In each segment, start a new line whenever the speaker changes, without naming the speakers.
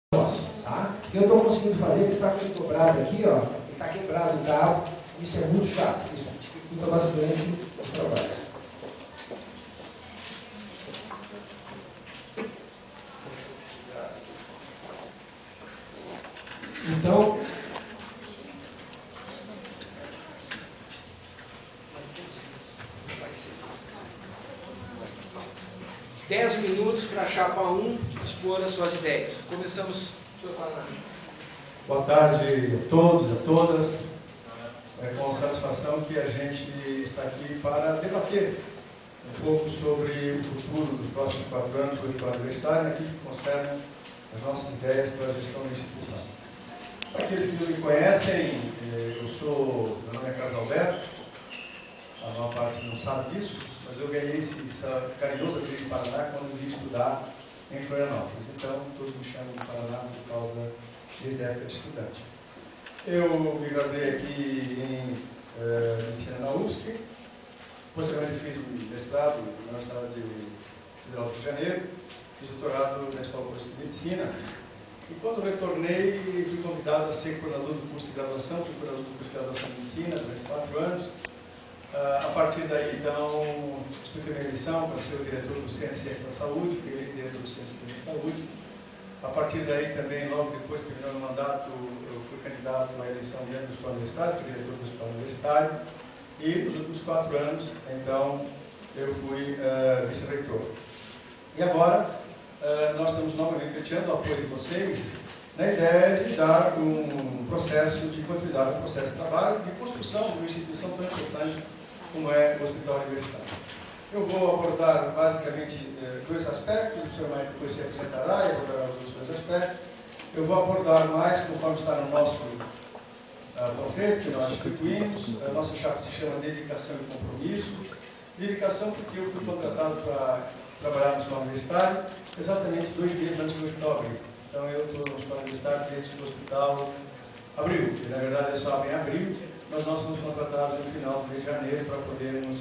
Tá? O que eu estou conseguindo fazer é que está com dobrado aqui, ó, e está quebrado o cabo. Isso é muito chato, isso dificulta bastante os trabalhos. Então, dez minutos para a chapa 1 expor as suas ideias. Começamos, Sr. Paraná.
Boa tarde a todos, a todas. É com satisfação que a gente está aqui para debater um pouco sobre o futuro dos próximos 4 anos do Escola Universitária, naquilo que concerne as nossas ideias para a gestão da instituição. Para aqueles que não me conhecem, meu nome é Carlos Alberto, a maior parte não sabe disso, mas eu ganhei esse carinhoso apelido de Paraná quando eu vim estudar em Florianópolis. Então, todos me chamam de Paraná por causa desde a época de estudante. Eu me graduei aqui em medicina na USP, posteriormente fiz um mestrado na Universidade Federal do Rio de Janeiro, fiz doutorado na Escola de Medicina, e quando retornei, fui convidado a ser coordenador do curso de graduação, fui coordenador do curso de graduação em medicina durante 4 anos. A partir daí, então, disputei minha eleição para ser o diretor do Centro de Ciência da Saúde, fui eleito diretor do Centro de Ciência da Saúde. A partir daí, também, logo depois de terminar o mandato, eu fui candidato à eleição dentro do Hospital Universitário, fui diretor do Hospital Universitário. E nos últimos 4 anos, então, eu fui vice-reitor. E agora, nós estamos novamente petindo o apoio de vocês na ideia de dar um processo de continuidade, um processo de trabalho, de construção de uma instituição tão importante como é o Hospital Universitário. Eu vou abordar basicamente 2 aspectos, o Sr. Maicon depois se apresentará e abordará os 2 aspectos. Eu vou abordar mais, conforme está no nosso panfleto que nós instituímos. A nossa chapa se chama Dedicação e Compromisso. Dedicação porque eu fui contratado para trabalhar no Hospital Universitário exatamente 2 dias antes do hospital abrir. Então eu estou no Hospital Universitário desde que o hospital abriu, e na verdade é só abre em abril, mas nós fomos contratados no final do mês de janeiro para podermos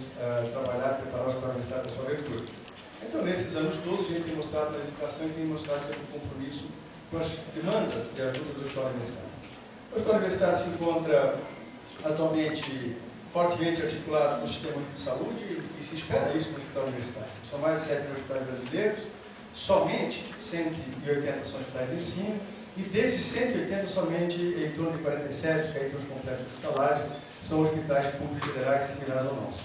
trabalhar e preparar o Hospital Universitário para a sua abertura. Então nesses anos todos a gente tem mostrado a dedicação e tem mostrado sempre o compromisso com as demandas de ajuda do Hospital Universitário. O Hospital Universitário se encontra atualmente fortemente articulado no sistema de saúde e se espera isso no Hospital Universitário. São mais de 7 mil hospitais brasileiros, somente 180 são hospitais de ensino, e desses 180, somente em torno de 47, que aí tem os complexos hospitalares, são hospitais públicos federais similares ao nosso.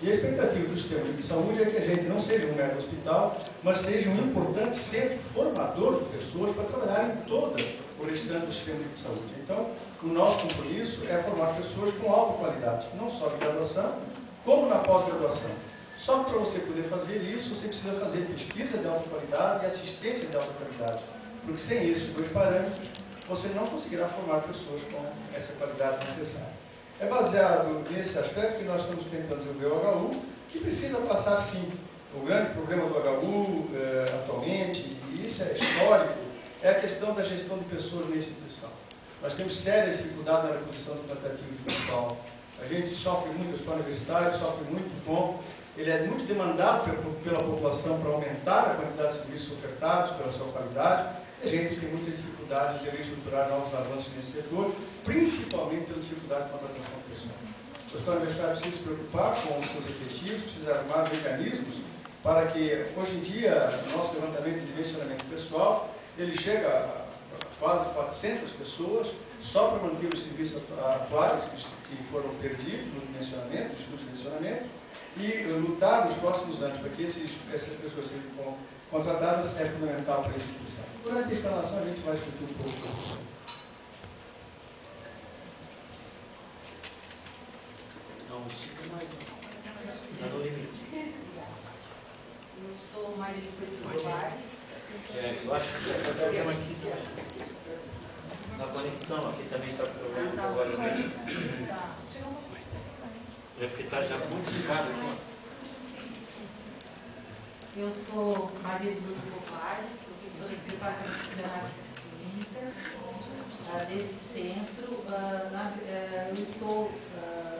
E a expectativa do sistema de saúde é que a gente não seja um mero hospital, mas seja um importante centro formador de pessoas para trabalhar em todo o restante do sistema de saúde. Então, o nosso compromisso é formar pessoas com alta qualidade, não só de graduação, como na pós-graduação. Só que para você poder fazer isso, você precisa fazer pesquisa de alta qualidade e assistência de alta qualidade. Porque sem esses 2 parâmetros, você não conseguirá formar pessoas com essa qualidade necessária. É baseado nesse aspecto que nós estamos tentando desenvolver o HU, que precisa passar, sim. O grande problema do HU atualmente, e isso é histórico, é a questão da gestão de pessoas na instituição. Nós temos sérias dificuldades na reposição do quantitativo de pessoal. A gente sofre muito, o Hospital Universitário sofre muito com. Ele é muito demandado pela população para aumentar a quantidade de serviços ofertados, pela sua qualidade. E a gente tem muita dificuldade de reestruturar novos avanços nesse setor, principalmente pela dificuldade de contratação de pessoal. O Hospital Universitário precisa se preocupar com os seus efetivos, precisa arrumar mecanismos para que, hoje em dia, o nosso levantamento de dimensionamento pessoal, ele chega a quase 400 pessoas, só para manter os serviços atuais que foram perdidos no dimensionamento, no estudo de dimensionamento, e lutar nos próximos anos para que essas pessoas sejam contratadas é fundamental para a instituição. Durante a explanação a gente vai discutir um pouco sobre isso.
Eu sou Maria de Cruz Soares.
Eu acho que já tem aqui na conexão, aqui também está problema agora. É porque está já modificado aqui.
Eu sou Maria de Luz Soares, professora do Departamento de Análises Clínicas desse centro.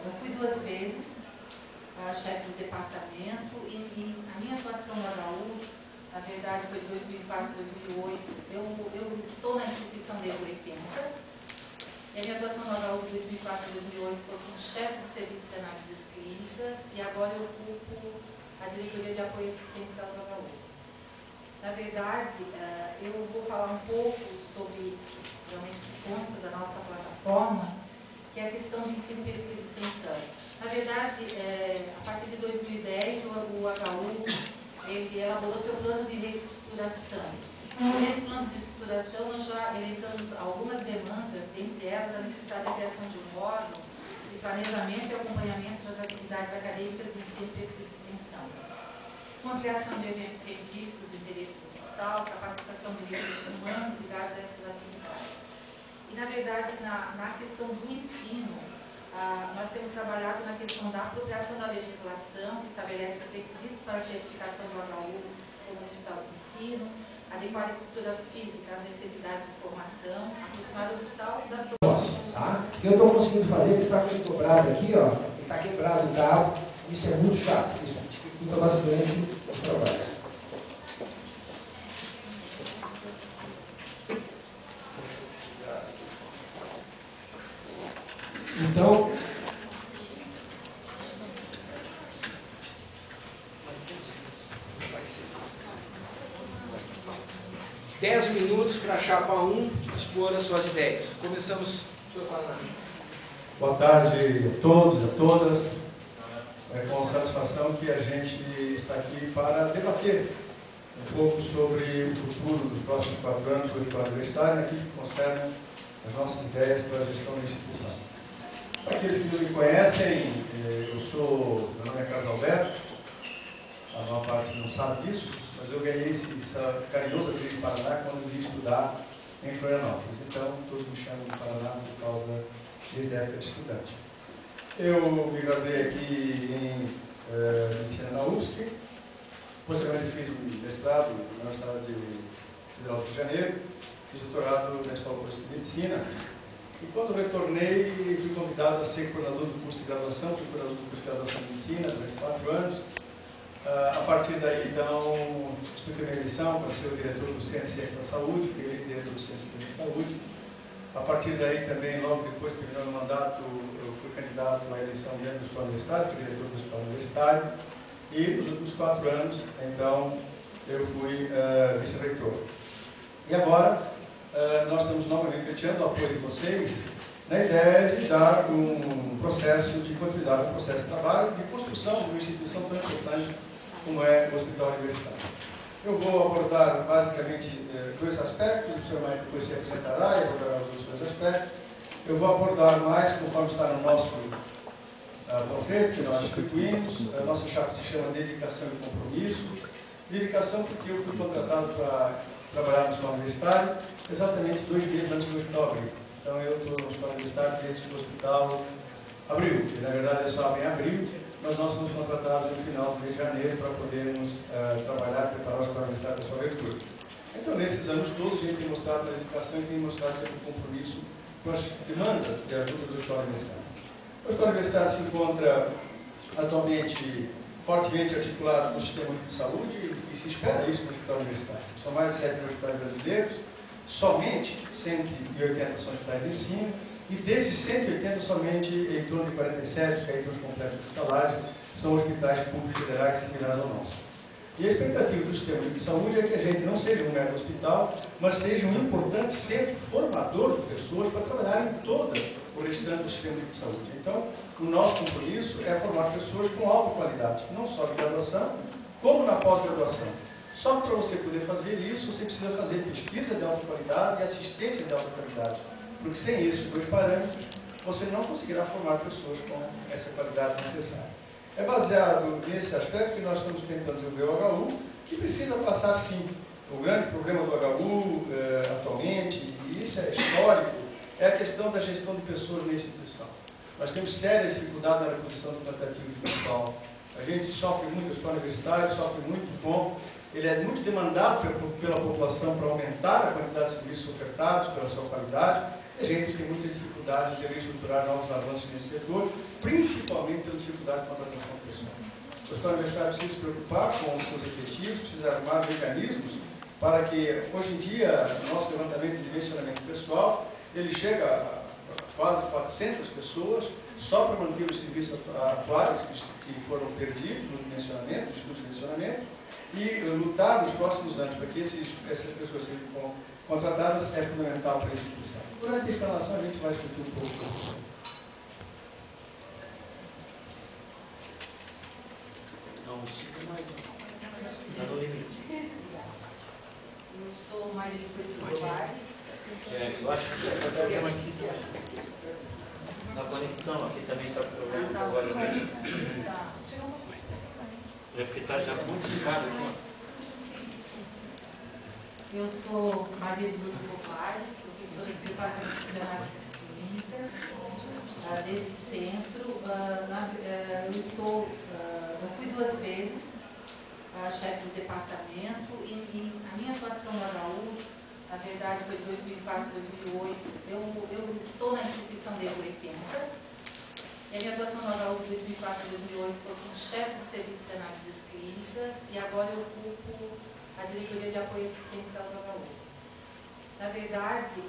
Eu fui 2 vezes chefe do departamento e a minha atuação no HU, na verdade, foi 2004, 2008. Eu estou E a minha atuação no HU de 2004 a 2008 foi como chefe do Serviço de Análises Clínicas e agora eu ocupo a diretoria de apoio assistencial do HU. Na verdade, eu vou falar um pouco sobre, realmente, o que consta da nossa plataforma, que é a questão do ensino, pesquisa e extensão. Na verdade, a partir de 2010, o HU ele elaborou seu plano de reestruturação. Nesse plano de estruturação, nós já elencamos algumas demandas, dentre elas a necessidade da criação de um órgão de planejamento e acompanhamento das atividades acadêmicas de ensino, pesquisa e extensão, com a criação de eventos científicos de interesse do hospital, capacitação de recursos humanos ligados a essas atividades. E, na verdade, na questão do ensino, nós temos trabalhado na questão da apropriação da legislação, que estabelece os requisitos para a certificação do HU como hospital de ensino, adequar a estrutura física às necessidades de formação, aproximar o hospital das propostas.
Tá? O que eu estou conseguindo fazer, que está com ele dobrado aqui, ó, e está quebrado o cabo, isso é muito chato, isso dificulta bastante os trabalhos. Então, vai ser 10 minutos para a chapa 1 expor as suas ideias. Começamos, senhor Paraná.
Boa tarde a todos, a todas. É com satisfação que a gente está aqui para debater um pouco sobre o futuro dos próximos 4 anos do hospital universitário, naquilo que concerne as nossas ideias para a gestão da instituição. Para aqueles que não me conhecem, meu nome é Carlos Alberto, a maior parte não sabe disso, mas eu ganhei esse carinhoso apelido de Paraná quando vim estudar em Florianópolis. Então, todos me chamam de Paraná por causa desde a época de estudante. Eu me graduei aqui em medicina na USP, posteriormente fiz um mestrado na Universidade Federal do Rio de Janeiro, fiz doutorado na Escola Paulista de Medicina, e quando retornei, fui convidado a ser coordenador do curso de graduação, fui coordenador do curso de graduação de Medicina durante 4 anos. A partir daí, então, disputei minha eleição para ser o diretor do Centro de Ciência da Saúde, fui eleito diretor do Centro de Ciência da Saúde. A partir daí, também, logo depois de terminar o mandato, eu fui candidato à eleição dentro do Hospital Universitário, fui diretor do Hospital Universitário, e nos últimos 4 anos, então, eu fui vice-reitor. E agora, nós estamos novamente petindo o apoio de vocês na ideia de dar um processo de continuidade, um processo de trabalho, de construção de uma instituição tão importante como é o Hospital Universitário. Eu vou abordar basicamente 2 aspectos, o senhor Maicon depois se apresentará e abordará os outros 2 aspectos. Eu vou abordar mais, conforme está no nosso panfleto que nós instituímos, a nossa chapa se chama Dedicação e Compromisso. Dedicação porque eu fui contratado para trabalhar no Hospital Universitário exatamente 2 dias antes do hospital abrir. Então eu estou no Hospital Universitário desde que o hospital abriu, e na verdade é só em abril, mas nós fomos contratados no final do mês de janeiro para podermos trabalhar e preparar o Hospital Universitário para a sua abertura. Então nesses anos todos a gente tem mostrado a dedicação e tem mostrado sempre o compromisso com as demandas de ajuda do Hospital Universitário. O Hospital Universitário se encontra atualmente fortemente articulado no sistema de saúde e se espera isso no Hospital Universitário. São mais de 7 mil hospitais brasileiros, somente 180 são hospitais de ensino, e desses 180, somente em torno de 47, que aí os completos hospitalares, são hospitais públicos federais similares ao nosso. E a expectativa do sistema de saúde é que a gente não seja um mero hospital, mas seja um importante centro formador de pessoas para trabalhar em todo o restante do sistema de saúde. Então, o nosso compromisso é formar pessoas com alta qualidade, não só de graduação, como na pós-graduação. Só que para você poder fazer isso, você precisa fazer pesquisa de alta qualidade e assistência de alta qualidade. Porque sem esses 2 parâmetros, você não conseguirá formar pessoas com essa qualidade necessária. É baseado nesse aspecto que nós estamos tentando desenvolver o HU, que precisa passar, sim. O grande problema do HU atualmente, e isso é histórico, é a questão da gestão de pessoas na instituição. Nós temos sérias dificuldades na reposição do quantitativo de pessoal. A gente sofre muito, o hospital universitário sofre muito com... Ele é muito demandado pela população para aumentar a quantidade de serviços ofertados, pela sua qualidade. E a gente tem muita dificuldade de reestruturar novos avanços nesse setor, principalmente pela dificuldade de contratação pessoal. O hospital universitário precisa se preocupar com os seus efetivos, precisa armar mecanismos para que, hoje em dia, o nosso levantamento de dimensionamento pessoal, ele chega quase 400 pessoas, só para manter os serviços atuais que foram perdidos no dimensionamento, no estudo de dimensionamento, e lutar nos próximos anos para que essas pessoas sejam contratadas é fundamental para a instituição. Durante a instalação a gente vai discutir um pouco sobre isso.
Não, estica mais. Está no limite.
Eu sou Maria de Cruz Soares.
Eu acho que tem problema aqui. Na conexão aqui também está problema agora.
Tá.
É porque está já modificado aqui.
Eu sou Maria de Luz Soares, professora do Departamento de Análises Clínicas desse centro. Eu fui 2 vezes chefe do departamento e a minha atuação no HU, na verdade, foi de 2004 a 2008. Eu estou na instituição desde 80. E a minha atuação no HU de 2004 a 2008 foi como chefe do Serviço de Análises Clínicas e agora eu ocupo a diretoria de apoio assistencial do HU. Na verdade,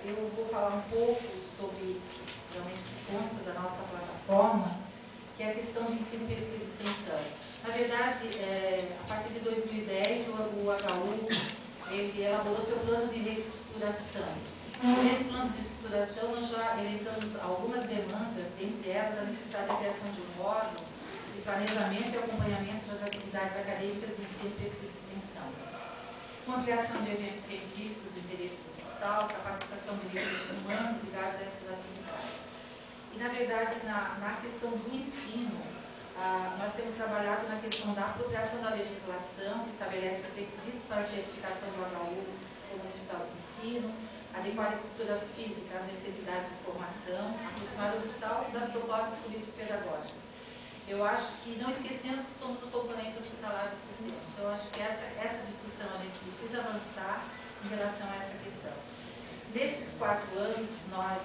eu vou falar um pouco sobre, realmente, o que consta da nossa plataforma, que é a questão do ensino, pesquisa e extensão. Na verdade, a partir de 2010, o HU ele elaborou seu plano de reestruturação. Nesse plano de estruturação, nós já elencamos algumas demandas, dentre elas a necessidade da criação de um órgão de planejamento e acompanhamento das atividades acadêmicas de ensino, pesquisa e extensão, com a criação de eventos científicos de interesse do hospital, capacitação de recursos humanos ligados a essas atividades. E, na verdade, na questão do ensino, nós temos trabalhado na questão da apropriação da legislação, que estabelece os requisitos para a certificação do HU como hospital de ensino, adequar a estrutura física às necessidades de formação, aproximar o hospital das propostas político-pedagógicas. Eu acho que, não esquecendo que somos o componente hospitalar do sistema. Então, eu acho que essa discussão a gente precisa avançar em relação a essa questão. Nesses 4 anos, nós,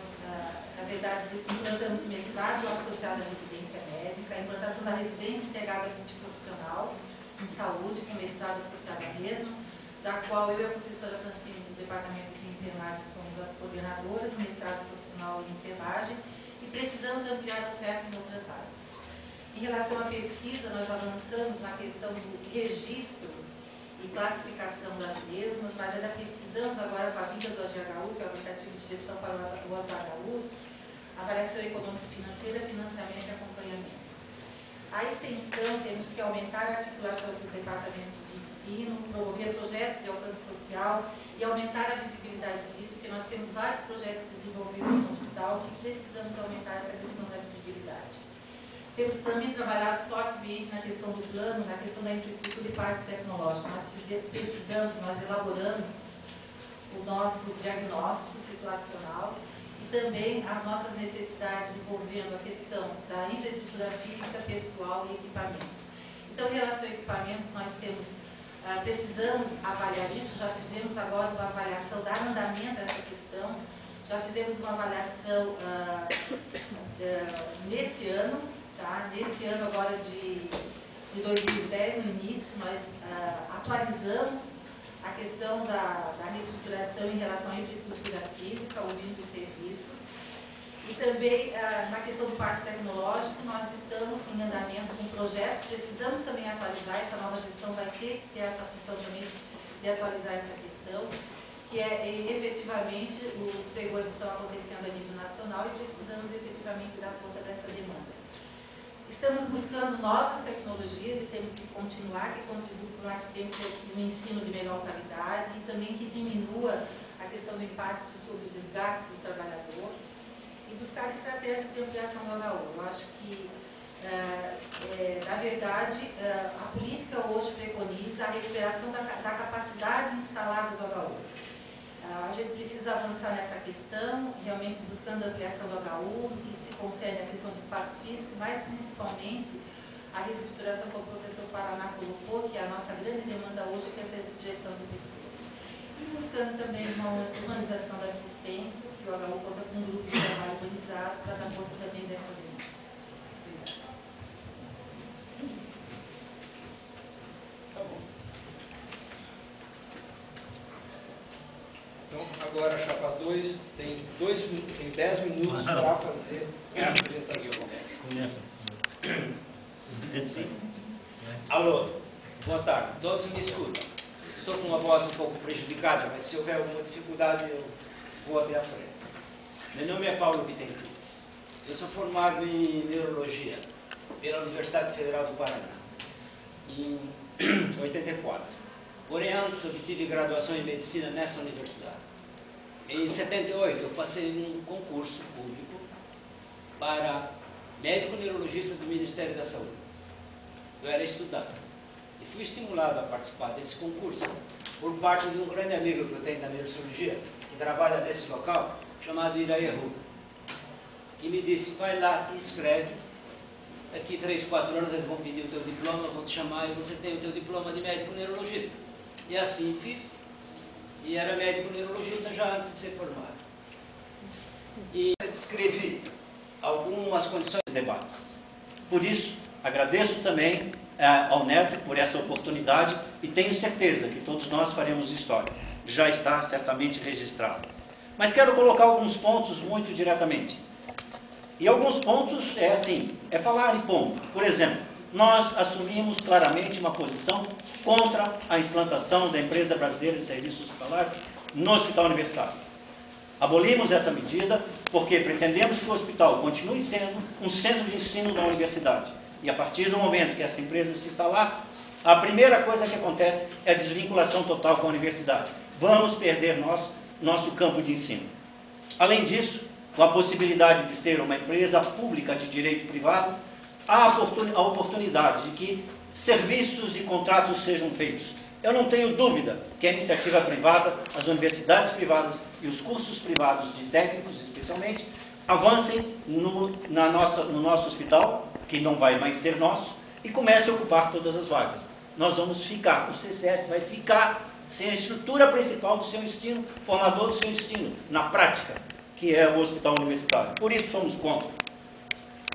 na verdade, implantamos mestrado associado à residência médica, a implantação da residência integrada multiprofissional em saúde, com mestrado associado à mesma, da qual eu e a professora Francine, do Departamento de Enfermagem, somos as coordenadoras, mestrado profissional em enfermagem, e precisamos ampliar a oferta em outras áreas. Em relação à pesquisa, nós avançamos na questão do registro e classificação das mesmas, mas ainda precisamos agora, com a vinda do AGHU, que é o aplicativo de gestão para os HUs, avaliação econômico-financeira, financiamento e acompanhamento. A extensão, temos que aumentar a articulação com os departamentos de ensino, promover projetos de alcance social e aumentar a visibilidade disso, porque nós temos vários projetos desenvolvidos no hospital que precisamos aumentar essa questão da visibilidade. Temos também trabalhado fortemente na questão do plano, na questão da infraestrutura e parte tecnológica. Nós precisamos, nós elaboramos o nosso diagnóstico situacional e também as nossas necessidades envolvendo a questão da infraestrutura física, pessoal e equipamentos. Então, em relação a equipamentos, nós precisamos avaliar isso, já fizemos agora uma avaliação, dar andamento a essa questão, já fizemos uma avaliação nesse ano. Nesse ano agora de 2010, no início, nós atualizamos a questão da reestruturação em relação à infraestrutura física, ouvindo os serviços. E também na questão do parque tecnológico, nós estamos em andamento com projetos, precisamos também atualizar, essa nova gestão vai ter que ter essa função também de atualizar essa questão, que é efetivamente, os pregões estão acontecendo a nível nacional e precisamos efetivamente dar conta dessa demanda. Estamos buscando novas tecnologias e temos que continuar, que contribuam para uma assistência e um ensino de melhor qualidade e também que diminua a questão do impacto sobre o desgaste do trabalhador e buscar estratégias de ampliação do HU. Eu acho que, na verdade, a política hoje preconiza a recuperação da capacidade instalada do HU. A gente precisa avançar nessa questão, realmente buscando a ampliação do HU, no que se concerne à questão de espaço físico, mas principalmente a reestruturação, como o professor Paraná colocou, que é a nossa grande demanda hoje, que é a gestão de pessoas. E buscando também uma humanização da assistência, que o HU conta com um grupo de trabalho organizado para dar conta também dessa demanda. Obrigada.
Tá bom. Então, agora a chapa 2.
depois tem 10 minutos para fazer a apresentação.
Alô, boa tarde. Todos me escutam. Estou com uma voz um pouco prejudicada, mas se houver alguma dificuldade eu vou até à frente. Meu nome é Paulo Bittencourt. Eu sou formado em Neurologia pela Universidade Federal do Paraná, em 84. Porém, antes obtive graduação em Medicina nessa universidade. Em 78, eu passei num concurso público para médico neurologista do Ministério da Saúde. Eu era estudante e fui estimulado a participar desse concurso por parte de um grande amigo que eu tenho da neurologia, que trabalha nesse local, chamado Iraí Ruga, que me disse: vai lá, te inscreve, daqui 3, 4 anos eles vão pedir o teu diploma, vão te chamar e você tem o teu diploma de médico neurologista. E assim fiz, e era médico neurologista já antes de ser formado. E descrevi algumas condições de debates. Por isso, agradeço também ao Neto por essa oportunidade e tenho certeza que todos nós faremos história. Já está certamente registrado. Mas quero colocar alguns pontos muito diretamente. E alguns pontos é falar e ponto. Por exemplo, nós assumimos claramente uma posição contra a implantação da Empresa Brasileira de Serviços Hospitalares no Hospital Universitário. Abolimos essa medida porque pretendemos que o hospital continue sendo um centro de ensino da universidade. E a partir do momento que esta empresa se instalar, a primeira coisa que acontece é a desvinculação total com a universidade. Vamos perder nosso campo de ensino. Além disso, com a possibilidade de ser uma empresa pública de direito privado, há a oportunidade de que serviços e contratos sejam feitos. Eu não tenho dúvida que a iniciativa privada, as universidades privadas e os cursos privados de técnicos, especialmente, avancem no nosso hospital, que não vai mais ser nosso, e comece a ocupar todas as vagas. Nós vamos ficar, o CCS vai ficar sem a estrutura principal do seu ensino, formador do seu ensino, na prática, que é o hospital universitário. Por isso somos contra.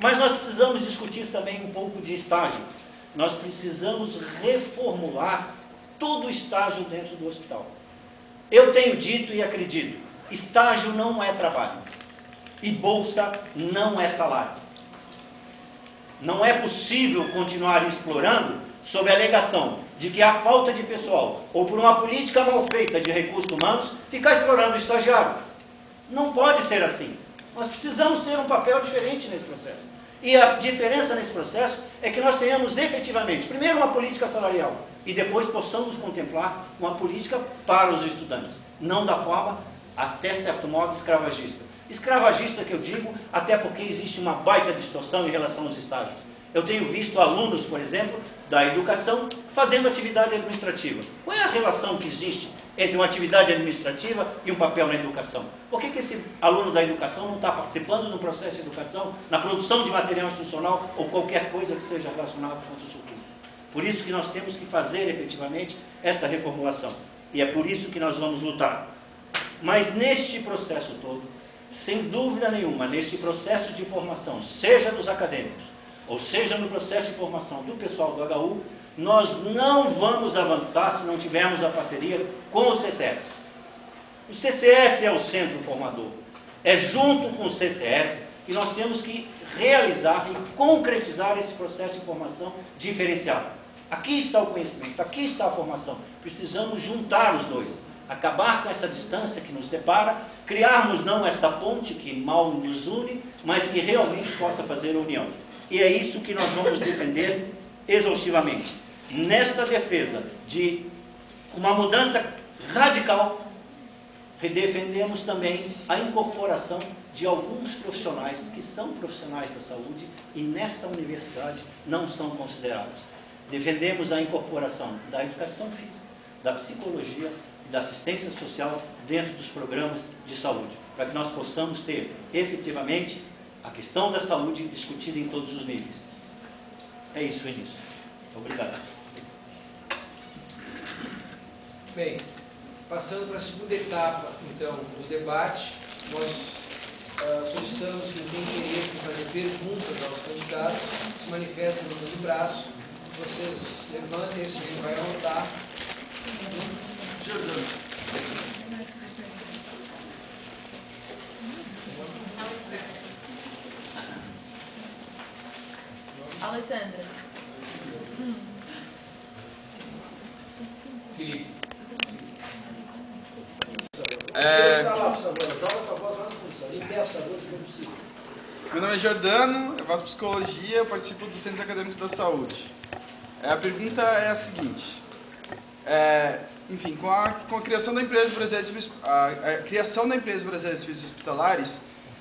Mas nós precisamos discutir também um pouco de estágio. Nós precisamos reformular todo o estágio dentro do hospital. Eu tenho dito e acredito, estágio não é trabalho. E bolsa não é salário. Não é possível continuar explorando sob a alegação de que há falta de pessoal, ou por uma política mal feita de recursos humanos, ficar explorando o estagiário. Não pode ser assim. Nós precisamos ter um papel diferente nesse processo. E a diferença nesse processo é que nós tenhamos efetivamente, primeiro, uma política salarial, e depois possamos contemplar uma política para os estudantes. Não da forma, até certo modo, escravagista. Escravagista que eu digo, até porque existe uma baita distorção em relação aos estágios. Eu tenho visto alunos, por exemplo, da educação, fazendo atividade administrativa. Qual é a relação que existe entre uma atividade administrativa e um papel na educação? Por que esse aluno da educação não está participando no processo de educação, na produção de material institucional ou qualquer coisa que seja relacionada com o seu curso? Por isso que nós temos que fazer efetivamente esta reformulação. E é por isso que nós vamos lutar. Mas neste processo todo, sem dúvida nenhuma, neste processo de formação, seja dos acadêmicos, ou seja no processo de formação do pessoal do HU, nós não vamos avançar se não tivermos a parceria com o CCS. O CCS é o centro formador. É junto com o CCS que nós temos que realizar e concretizar esse processo de formação diferenciado. Aqui está o conhecimento, aqui está a formação. Precisamos juntar os dois, acabar com essa distância que nos separa, criarmos não esta ponte que mal nos une, mas que realmente possa fazer a união. E é isso que nós vamos defender exaustivamente. Nesta defesa de uma mudança radical, defendemos também a incorporação de alguns profissionais que são profissionais da saúde e nesta universidade não são considerados. Defendemos a incorporação da educação física, da psicologia e da assistência social dentro dos programas de saúde, para que nós possamos ter efetivamente a questão da saúde discutida em todos os níveis. É isso, Vinícius. Obrigado.
Bem, passando para a segunda etapa, então, do debate, nós solicitamos que quem tem interesse em fazer perguntas aos candidatos se manifestem levantando o braço. Vocês levantem, esse livro vai anotar.
Alessandra.
Felipe.
Meu nome é Jordano, eu faço psicologia, eu participo dos Centros Acadêmicos da Saúde. A pergunta é a seguinte: enfim, com a criação da empresa brasileira de serviços, a criação da empresa brasileira de serviços hospitalares,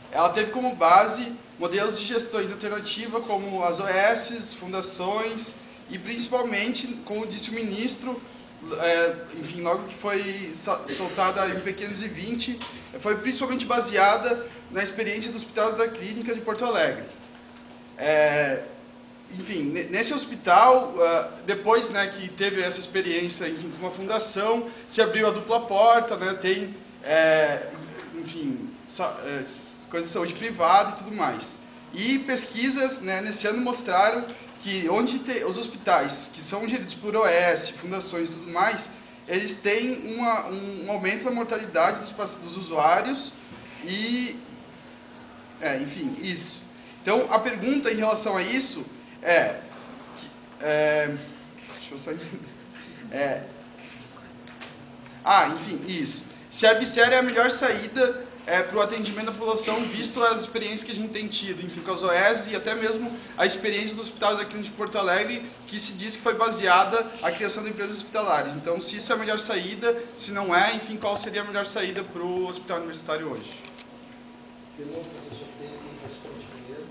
ela teve como base modelos de gestões alternativa como as OS, fundações e principalmente, como disse o ministro, enfim, logo que foi soltada em P520, foi principalmente baseada na experiência do Hospital da Clínica de Porto Alegre. Enfim, nesse hospital, depois, né, que teve essa experiência, enfim, com uma fundação, se abriu a dupla porta, né, tem, enfim, coisas de saúde privada e tudo mais. E pesquisas, né, nesse ano mostraram que onde os hospitais que são geridos por OS, fundações e tudo mais, eles têm um aumento da mortalidade dos usuários e, enfim, isso. Então, a pergunta em relação a isso deixa eu só entender. Enfim, isso. Se a ABSER é a melhor saída para o atendimento da população, visto as experiências que a gente tem tido, enfim, com as OES e até mesmo a experiência do Hospital da Clínica de Porto Alegre, que se diz que foi baseada a criação de empresas hospitalares. Então, se isso é a melhor saída, se não é, enfim, qual seria a melhor saída para o hospital universitário hoje?
Pergunta, professor, quem responde primeiro?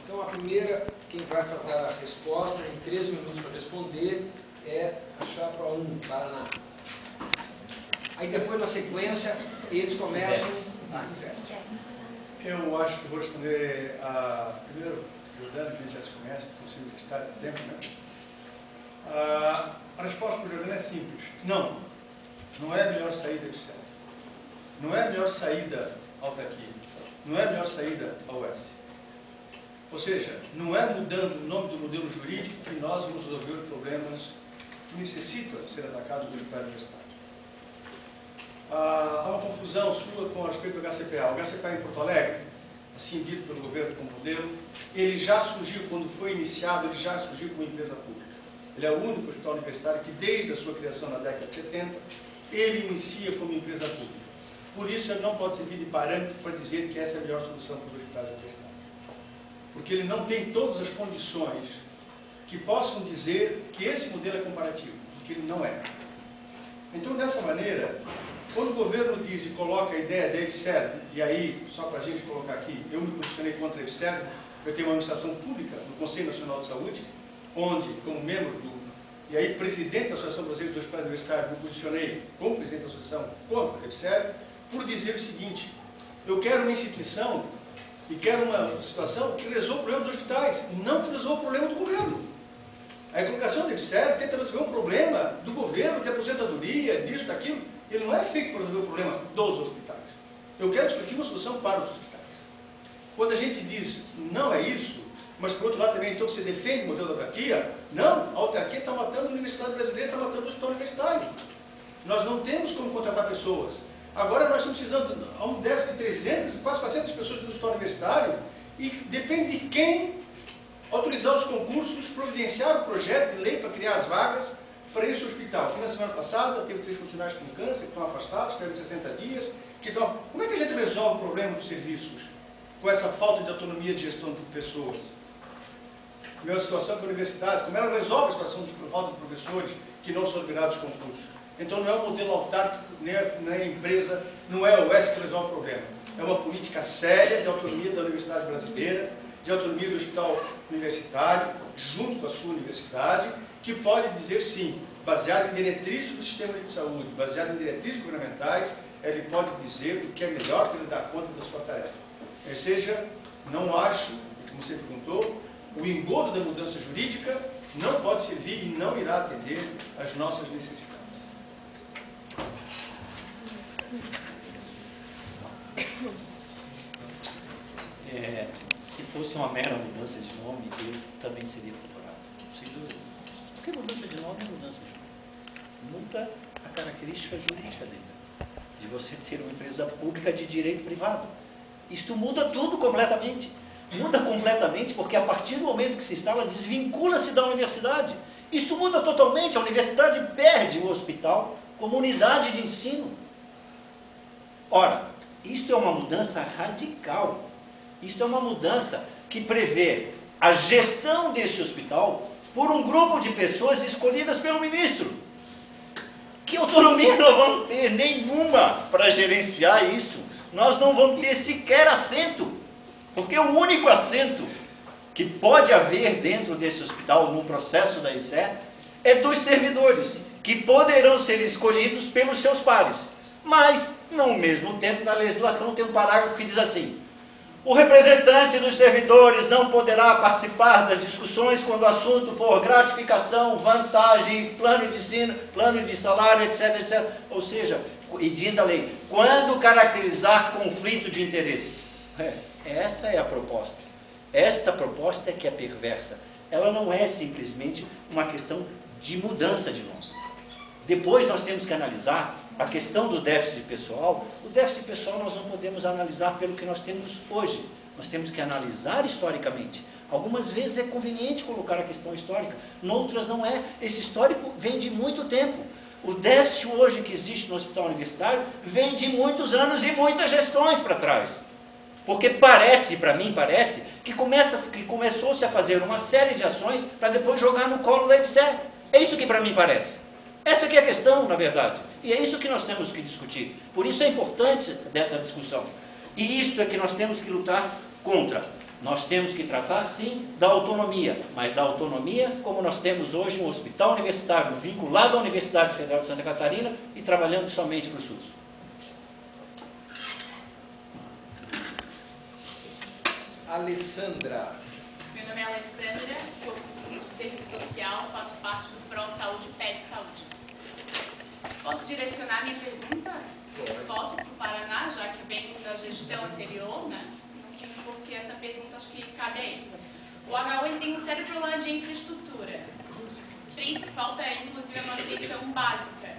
Então, a primeira, quem vai dar a resposta em 3 minutos para responder, é a chapa 1, Paraná. Aí depois, na sequência, eles começam a inverte.
Eu acho que vou responder primeiro, Jordano, a gente já se conhece, possível que está há tempo, né? A resposta para o Jordano é simples. Não é a melhor saída do céu. Não é a melhor saída ao autarquia. Não é a melhor saída ao OS. Ou seja, não é mudando o nome do modelo jurídico que nós vamos resolver os problemas que necessitam ser atacados do hospital universitário. Há uma confusão sua com respeito ao HCPA. O HCPA em Porto Alegre, assim dito pelo governo como modelo, ele já surgiu, quando foi iniciado, ele já surgiu como empresa pública. Ele é o único hospital universitário que, desde a sua criação na década de 70, ele inicia como empresa pública. Por isso, ele não pode servir de parâmetro para dizer que essa é a melhor solução para os hospitais universitários. Porque ele não tem todas as condições que possam dizer que esse modelo é comparativo, porque ele não é. Então, dessa maneira, quando o governo diz e coloca a ideia da EBSERV, e aí, só para a gente colocar aqui, eu me posicionei contra a EBSERV, eu tenho uma administração pública no Conselho Nacional de Saúde, onde, como membro e aí presidente da Associação Brasileira dos Hospitais Universitários, me posicionei como presidente da associação contra a EBSERV, por dizer o seguinte: eu quero uma instituição e quero uma situação que resolva o problema dos hospitais, não que resolva o problema do governo. A colocação da EBSERV tenta resolver um problema do governo, de aposentadoria, disso, daquilo. Ele não é feito para resolver o problema dos hospitais. Eu quero discutir uma solução para os hospitais. Quando a gente diz não é isso, mas por outro lado também então você defende o modelo da autarquia, não, a autarquia está matando a universidade brasileira, está matando o hospital universitário. Nós não temos como contratar pessoas. Agora nós estamos precisando, há um déficit de 300, quase 400 pessoas no hospital universitário, e depende de quem autorizar os concursos, providenciar o projeto de lei para criar as vagas para esse hospital. Que na semana passada teve 3 funcionários com câncer que estão afastados, que de 60 dias. Como é que a gente resolve o problema dos serviços com essa falta de autonomia de gestão de pessoas? A mesma situação com a universidade, como ela resolve a situação dos falta de professores que não são liberados concursos? Então não é um modelo autárquico, nem a empresa, não é o OS que resolve o problema. É uma política séria de autonomia da universidade brasileira, de autonomia do hospital universitário, junto com a sua universidade, que pode dizer sim, baseado em diretrizes do sistema de saúde, baseado em diretrizes governamentais, ele pode dizer o que é melhor para ele dar conta da sua tarefa. Ou seja, não acho, como você perguntou, o engodo da mudança jurídica não pode servir e não irá atender às nossas necessidades.
Se fosse uma mera mudança de nome, eu também seria favorável, sem dúvida. Porque mudança de nome é mudança de nome. Muda a característica jurídica da empresa.
de você ter uma empresa pública de direito privado. Isto muda tudo completamente. Muda completamente porque a partir do momento que se instala, desvincula-se da universidade. Isto muda totalmente, a universidade perde o hospital como unidade de ensino. Ora, isto é uma mudança radical. Isto é uma mudança que prevê a gestão desse hospital por um grupo de pessoas escolhidas pelo ministro. Que autonomia nós vamos ter? Nenhuma para gerenciar isso. Nós não vamos ter sequer assento. Porque o único assento que pode haver dentro desse hospital, num processo da ICE, é dos servidores, que poderão ser escolhidos pelos seus pares. Mas, no mesmo tempo, na legislação tem um parágrafo que diz assim: o representante dos servidores não poderá participar das discussões quando o assunto for gratificação, vantagens, plano de ensino, plano de salário, etc, etc. Ou seja, e diz a lei, quando caracterizar conflito de interesse. Essa é a proposta. Esta proposta é que é perversa. Ela não é simplesmente uma questão de mudança de nome. Depois nós temos que analisar a questão do déficit pessoal. O déficit pessoal nós não podemos analisar pelo que nós temos hoje. Nós temos que analisar historicamente. Algumas vezes é conveniente colocar a questão histórica, noutras não é. Esse histórico vem de muito tempo. O déficit hoje que existe no hospital universitário vem de muitos anos e muitas gestões para trás. Porque parece, para mim parece, que começou-se a fazer uma série de ações para depois jogar no colo da IBSE. É isso que para mim parece. Essa aqui é a questão, na verdade. E é isso que nós temos que discutir. Por isso é importante dessa discussão. E isto é que nós temos que lutar contra. Nós temos que tratar, sim, da autonomia. Mas da autonomia como nós temos hoje um hospital universitário vinculado à Universidade Federal de Santa Catarina e trabalhando somente para o SUS.
Alessandra.
Meu nome é Alessandra, sou do Serviço Social, faço parte do Pro Saúde PED Saúde. Posso direcionar minha pergunta? Posso para o Paraná, já que vem da gestão anterior, né? Porque essa pergunta acho que cabe a ele. O HU tem um sério problema de infraestrutura. Falta, inclusive, a manutenção básica.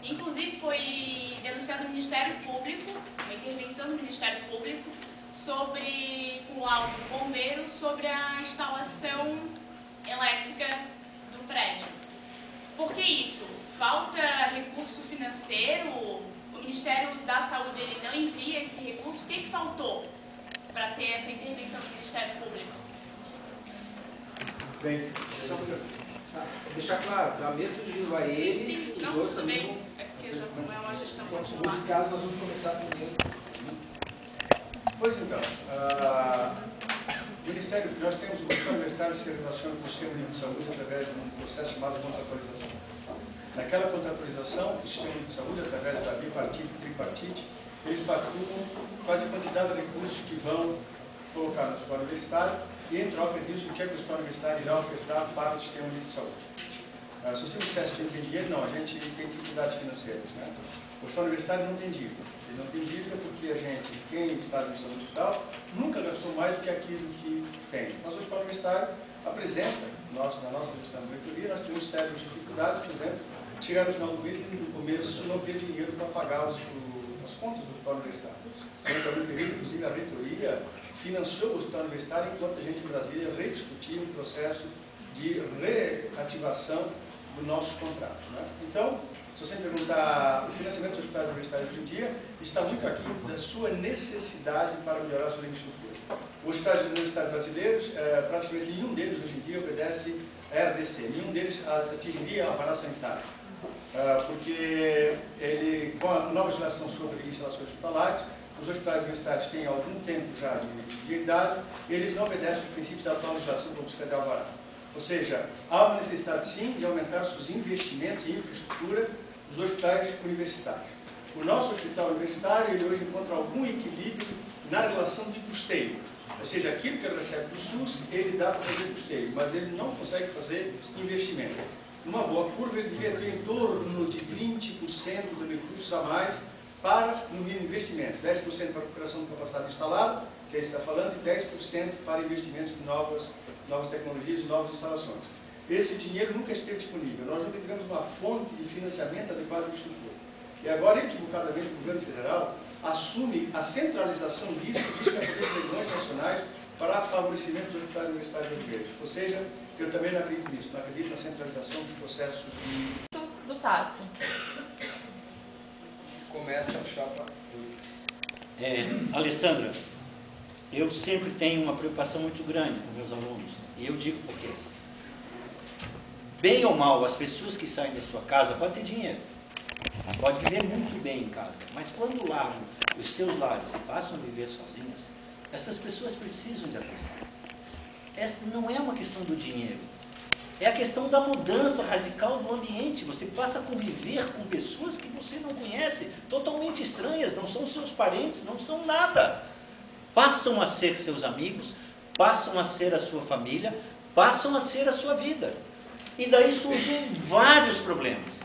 Inclusive, foi denunciado no Ministério Público, uma intervenção do Ministério Público, com o laudo do bombeiro sobre a instalação elétrica do prédio. Por que isso? Falta recurso financeiro? O Ministério da Saúde ele não envia esse recurso? O que faltou para ter essa intervenção do Ministério Público?
Bem,
Deixar claro, para mesmo de ele,
sim.
os
Não,
outros
tudo bem.
também.
É porque já não é uma gestão
Nesse
continuada.
caso, nós vamos começar primeiro.
pois então, o Ministério, nós temos o Hospital Universitário que se relaciona com o Sistema Único de Saúde através de um processo chamado contratualização. Naquela contratualização, o Sistema Único de Saúde, através da bipartite e tripartite, eles pactuam quase a quantidade de recursos que vão colocar no hospital universitário e, entre obras disso, o que é que o hospital universitário irá ofertar para o Sistema Único de Saúde. Se você dissesse que não tem dinheiro, não, a gente tem dificuldades financeiras. Né? O hospital universitário não tem dívida. Ele não tem dívida porque a gente, quem está administrando o hospital, nunca gastou mais do que aquilo que tem. Mas o hospital universitário apresenta, na nossa gestão de diretoria, nós temos sérias dificuldades, por exemplo, chegar no final do mês e no começo não ter dinheiro para pagar as contas do hospital universitário. Durante algum período, inclusive, a reitoria financiou o hospital universitário enquanto a gente em Brasília rediscutia o processo de reativação dos nossos contratos. Né? Então, se você me perguntar, o financiamento do hospital universitário hoje em dia está muito aqui da sua necessidade para melhorar a sua infraestrutura. Os hospitais universitários brasileiros, praticamente nenhum deles hoje em dia obedece a RDC, nenhum deles atingiria a parada sanitária. Porque com a nova legislação sobre instalações hospitalares, os hospitais universitários têm algum tempo já de idade, eles não obedecem os princípios da atual legislação como se federal alvará. Ou seja, há uma necessidade sim de aumentar os investimentos em infraestrutura dos hospitais universitários. O nosso hospital universitário ele hoje encontra algum equilíbrio na relação de custeio. Ou seja, aquilo que ele recebe do SUS, ele dá para fazer custeio, mas ele não consegue fazer investimento. Numa boa curva, ele devia ter em torno de 20% de recursos a mais para, no mínimo, investimento. 10% para a recuperação da capacidade instalada, que é isso que está falando, e 10% para investimentos em novas tecnologias e novas instalações. Esse dinheiro nunca esteve disponível. Nós nunca tivemos uma fonte de financiamento adequada de estrutura. E agora, equivocadamente, o governo federal assume a centralização disso e diz que é poder de leilões nacionais para favorecimento dos hospitais universitários brasileiros. Ou seja, eu também não acredito nisso, não acredito na centralização dos processos
do SASC.
Começa a chapa.
Alessandra, eu sempre tenho uma preocupação muito grande com meus alunos. E eu digo por quê. Bem ou mal, as pessoas que saem da sua casa podem ter dinheiro, podem viver muito bem em casa, mas quando largam os seus lares e passam a viver sozinhas, essas pessoas precisam de atenção. Essa não é uma questão do dinheiro, é a questão da mudança radical do ambiente. Você passa a conviver com pessoas que você não conhece, totalmente estranhas, não são seus parentes, não são nada. Passam a ser seus amigos, passam a ser a sua família, passam a ser a sua vida. E daí surgem vários problemas.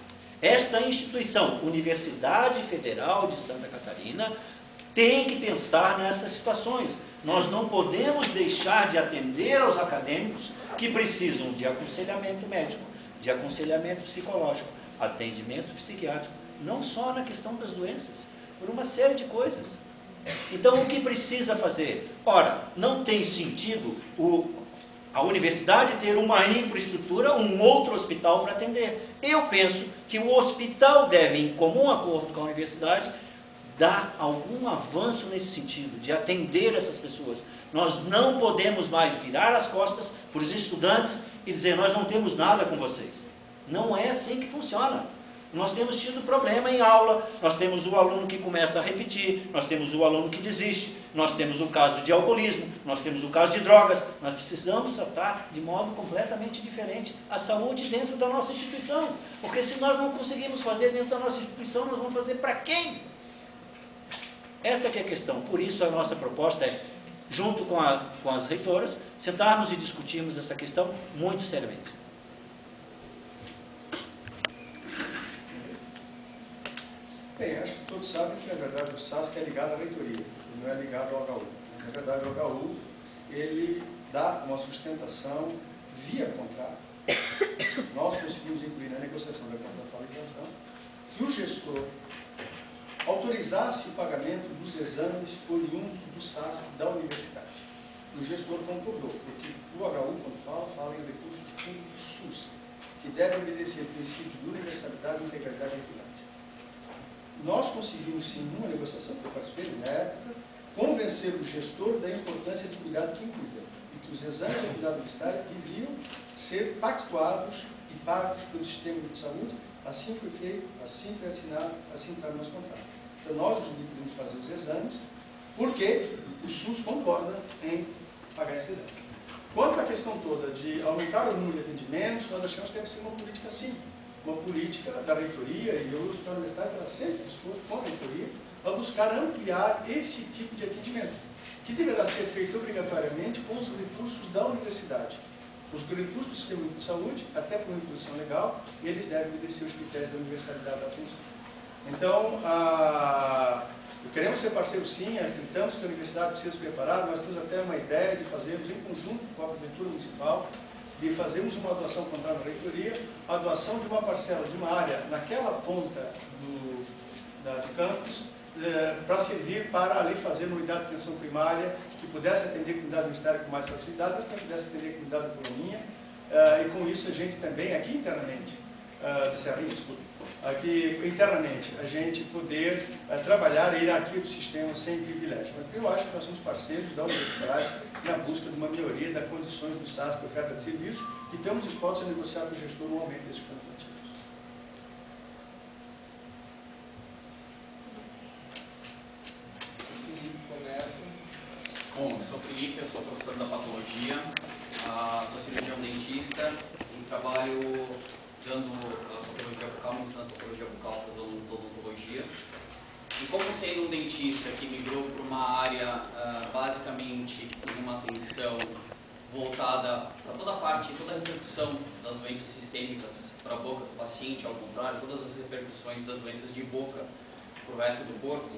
Esta instituição, Universidade Federal de Santa Catarina, tem que pensar nessas situações. Nós não podemos deixar de atender aos acadêmicos que precisam de aconselhamento médico, de aconselhamento psicológico, atendimento psiquiátrico, não só na questão das doenças, por uma série de coisas. Então, o que precisa fazer? Ora, não tem sentido a universidade ter uma infraestrutura, um outro hospital para atender. Eu penso que o hospital deve, em comum acordo com a universidade, dar algum avanço nesse sentido, de atender essas pessoas. Nós não podemos mais virar as costas para os estudantes e dizer, nós não temos nada com vocês. Não é assim que funciona. Nós temos tido problema em aula, nós temos o aluno que começa a repetir, nós temos o aluno que desiste, nós temos o caso de alcoolismo, nós temos o caso de drogas. Nós precisamos tratar de modo completamente diferente a saúde dentro da nossa instituição. Porque se nós não conseguimos fazer dentro da nossa instituição, nós vamos fazer para quem? Essa que é a questão. Por isso a nossa proposta é, junto com as reitoras, sentarmos e discutirmos essa questão muito seriamente.
Bem, acho que todos sabem que, na verdade, o SASC é ligado à reitoria, não é ligado ao HU. Na verdade, o HU, ele dá uma sustentação via contrato. Nós conseguimos incluir na negociação da contratualização que o gestor autorizasse o pagamento dos exames oriundos do SASC da universidade. O gestor concordou, porque o HU, quando fala em recursos públicos do SUS, que devem obedecer princípios de universalidade, integralidade e equidade. Nós conseguimos, sim, numa negociação que eu participei na época, convencer o gestor da importância de cuidar de quem cuida, e que os exames de cuidado universitário deviam ser pactuados e pagos pelo sistema de saúde. Assim foi feito, assim foi assinado, assim está no nosso contrato. Então, nós hoje podemos fazer os exames, porque o SUS concorda em pagar esse exame. Quanto à questão toda de aumentar o número de atendimentos, nós achamos que deve ser uma política, sim. Uma política da reitoria, e eu, a universidade, ela sempre dispôs com a reitoria a buscar ampliar esse tipo de atendimento, que deverá ser feito obrigatoriamente com os recursos da universidade. Os recursos do sistema de saúde, até por uma imposição legal, eles devem obedecer os critérios da universalidade da atenção. Então, queremos ser parceiros, sim, acreditamos que a universidade precisa se preparar. Nós temos até uma ideia de fazermos, em conjunto com a Prefeitura Municipal, de fazermos uma doação contrária à reitoria, a doação de uma parcela de uma área naquela ponta do campus, para servir para ali fazer uma unidade de atenção primária que pudesse atender a comunidade universitária com mais facilidade, mas também pudesse atender a comunidade da colonia, e com isso a gente também, aqui internamente, de Serrinha, desculpa, aqui internamente, a gente poder trabalhar a hierarquia do sistema sem privilégio. Mas eu acho que nós somos parceiros da universidade na busca de uma melhoria das condições do SASC de oferta de serviços e estamos dispostos a negociar com o gestor um aumento desses quantitativos.
O Felipe começa.
Bom, eu sou Felipe, eu sou professor da patologia, sou cirurgião dentista e trabalho dando cirurgia bucal, ensinando patologia bucal para os alunos da odontologia. E como sendo um dentista que migrou para uma área basicamente com uma atenção voltada para toda a parte, toda a repercussão das doenças sistêmicas para a boca do paciente, ao contrário, todas as repercussões das doenças de boca para o resto do corpo,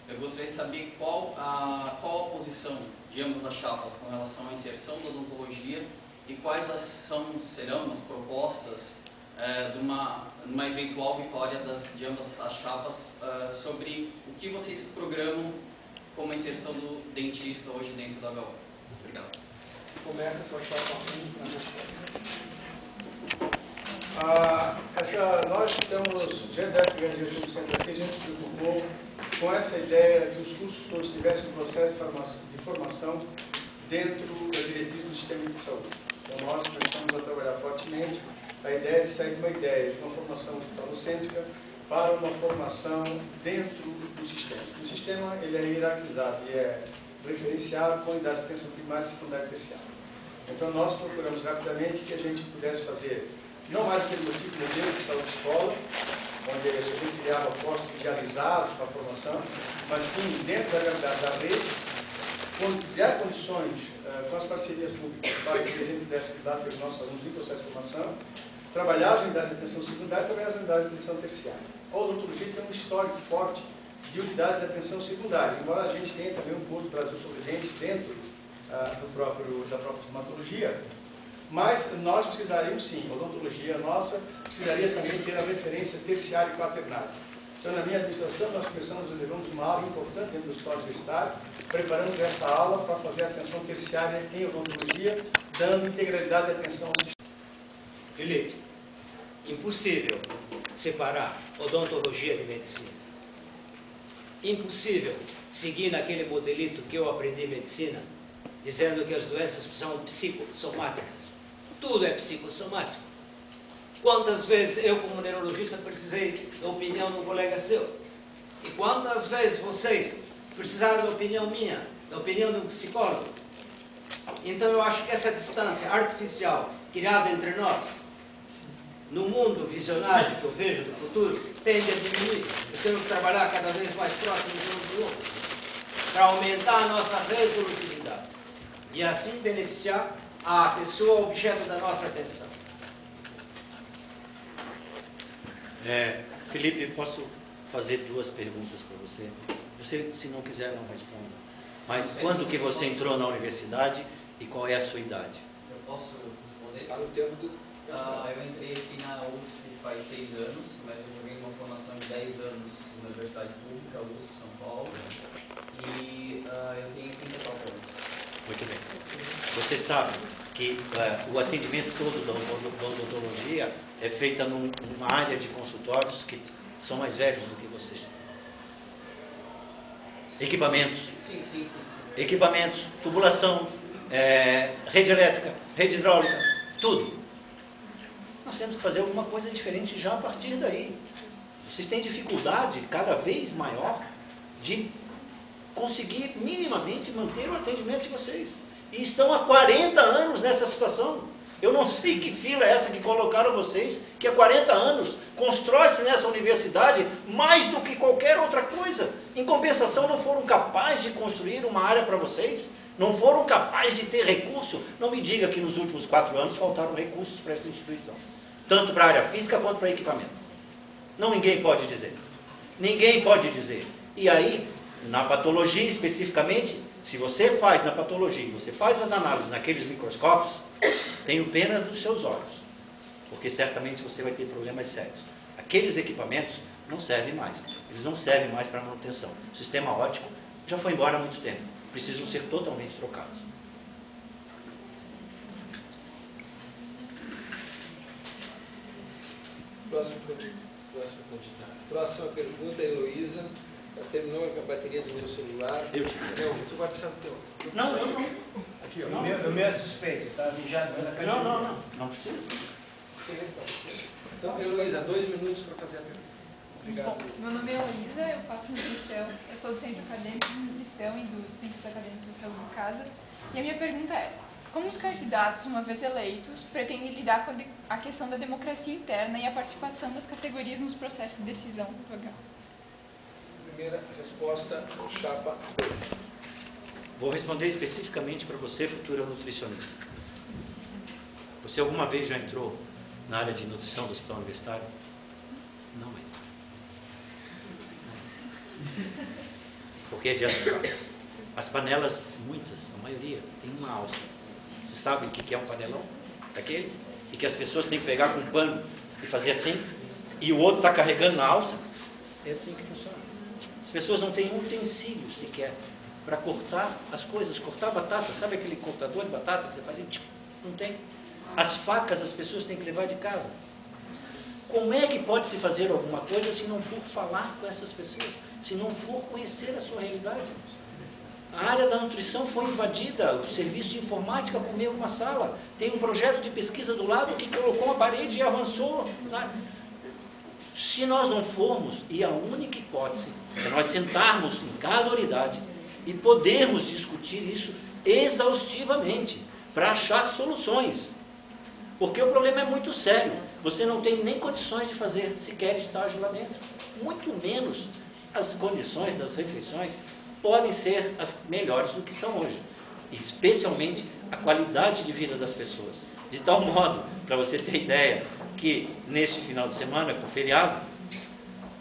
eu gostaria de saber qual a posição de ambas as chapas com relação à inserção da odontologia e quais serão as propostas de uma eventual vitória de ambas as chapas sobre o que vocês programam como a inserção do dentista hoje dentro da HU. Obrigado.
Começa, pode falar com a
Nós estamos, dentro da direção do centro aqui, a gente se preocupou com essa ideia de os cursos todos tivessem um processo de formação dentro da diretriz do sistema de saúde. Então nós começamos a trabalhar fortemente a ideia de sair de uma formação hospitalocêntrica para uma formação dentro do sistema. O sistema ele é hierarquizado e é referenciado com unidades de atenção primária, secundária e terciária. Então nós procuramos rapidamente que a gente pudesse fazer não mais aquele tipo de modelo de saúde de escola, onde a gente criava postos idealizados para a formação, mas sim dentro da realidade da rede, criar condições com as parcerias públicas para que a gente pudesse dar para os nossos alunos em processo de formação, trabalhar as unidades de atenção secundária e trabalhar as unidades de atenção terciária. A odontologia tem um histórico forte de unidades de atenção secundária, embora a gente tenha também um posto Brasil sobre Dente dentro da própria stomatologia, mas nós precisaríamos sim, a odontologia nossa precisaria também ter a referência terciária e quaternária. Então, na minha administração, nós reservamos uma aula importante dentro do hospital universitário, preparamos essa aula para fazer a atenção terciária em odontologia, dando integralidade de atenção ao sistema.
Felipe, impossível separar odontologia de medicina. Impossível seguir naquele modelito que eu aprendi em medicina, dizendo que as doenças são psicossomáticas. Tudo é psicossomático. Quantas vezes eu, como neurologista, precisei da opinião de um colega seu? E quantas vezes vocês precisaram da opinião minha, da opinião de um psicólogo? Então eu acho que essa distância artificial criada entre nós, no mundo visionário que eu vejo do futuro, tende a diminuir. Nós temos que trabalhar cada vez mais próximos uns do outro, para aumentar a nossa resolutividade e assim beneficiar a pessoa objeto da nossa atenção.
Felipe, posso fazer duas perguntas para você? Você, se não quiser, não responda. Mas quando que você entrou na universidade e qual é a sua idade?
Eu posso responder?
Está no tempo do...
Eu entrei aqui na UFSC faz 6 anos, mas eu joguei uma formação de 10 anos na Universidade Pública, USP, São Paulo, e eu tenho 34 anos.
Muito bem. Você sabe que o atendimento todo da odontologia é feita numa área de consultórios que são mais velhos do que você. Equipamentos.
Sim.
Equipamentos, tubulação, rede elétrica, rede hidráulica, tudo. Nós temos que fazer alguma coisa diferente já a partir daí. Vocês têm dificuldade cada vez maior de conseguir minimamente manter o atendimento de vocês. E estão há 40 anos nessa situação. Eu não sei que fila é essa que colocaram vocês, que há 40 anos constrói-se nessa universidade mais do que qualquer outra coisa. Em compensação, não foram capazes de construir uma área para vocês, não foram capazes de ter recurso. Não me diga que nos últimos 4 anos faltaram recursos para essa instituição, tanto para a área física quanto para equipamento. Não, ninguém pode dizer. Ninguém pode dizer. E aí, na patologia especificamente, se você faz na patologia, você faz as análises naqueles microscópios, tenho pena dos seus olhos, porque certamente você vai ter problemas sérios. Aqueles equipamentos não servem mais, eles não servem mais para manutenção. O sistema óptico já foi embora há muito tempo, precisam ser totalmente trocados.
Próxima pergunta, Heloísa. Terminou com a bateria do meu celular. Não, tu vai precisar do teu.
Não.
Aqui, ó. O meu é suspeito, tá?
Não precisa.
Então, Heloísa, 2 minutos para fazer a pergunta. Obrigado.
Bom, meu nome é Heloísa, eu faço nutrição, eu sou do Centro Acadêmico de Nutrição e do Centro Acadêmico de Saúde em Casa. E a minha pergunta é, como os candidatos, uma vez eleitos, pretendem lidar com a questão da democracia interna e a participação das categorias nos processos de decisão do HU?
Primeira resposta, chapa 2.
Vou responder especificamente para você, futura nutricionista. Você alguma vez já entrou na área de nutrição do hospital universitário? Não entra. Porque é de as panelas, muitas, a maioria, tem uma alça. Você sabe o que é um panelão? Aquele? E que as pessoas têm que pegar com um pano e fazer assim, e o outro está carregando na alça. É assim que funciona. As pessoas não têm um utensílio sequer para cortar as coisas, cortar batata. Sabe aquele cortador de batata que você faz? Não tem. As facas as pessoas têm que levar de casa. Como é que pode se fazer alguma coisa se não for falar com essas pessoas? Se não for conhecer a sua realidade? A área da nutrição foi invadida, o serviço de informática comeu uma sala, tem um projeto de pesquisa do lado que colocou uma parede e avançou. Se nós não formos, e a única hipótese é nós sentarmos em cada unidade e podermos discutir isso exaustivamente, para achar soluções. Porque o problema é muito sério. Você não tem nem condições de fazer sequer estágio lá dentro. Muito menos as condições das refeições podem ser as melhores do que são hoje. Especialmente a qualidade de vida das pessoas. De tal modo, para você ter ideia, que neste final de semana, com o feriado,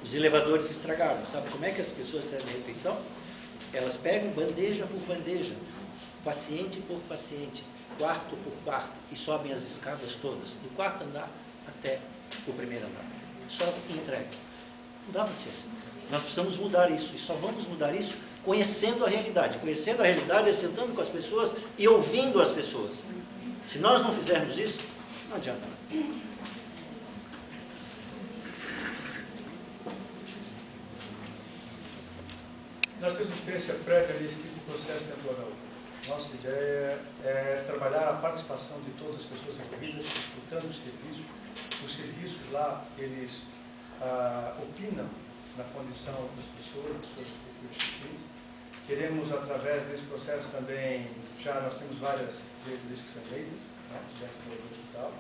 os elevadores se estragaram. Sabe como é que as pessoas servem a refeição? Elas pegam bandeja por bandeja, paciente por paciente, quarto por quarto, e sobem as escadas todas, do quarto andar até o primeiro andar. Sobe e entrega. Não dá para ser assim. Nós precisamos mudar isso, e só vamos mudar isso conhecendo a realidade. Conhecendo a realidade é sentando com as pessoas e ouvindo as pessoas. Se nós não fizermos isso, não adianta nada.
Nós temos experiência prévia nesse tipo de processo temporal. Nossa ideia é trabalhar a participação de todas as pessoas envolvidas, escutando os serviços. Os serviços lá, eles opinam na condição das pessoas, das suas respectivas. Queremos, através desse processo também, já nós temos várias diretorias que são eleitas, né, dentro do hospital.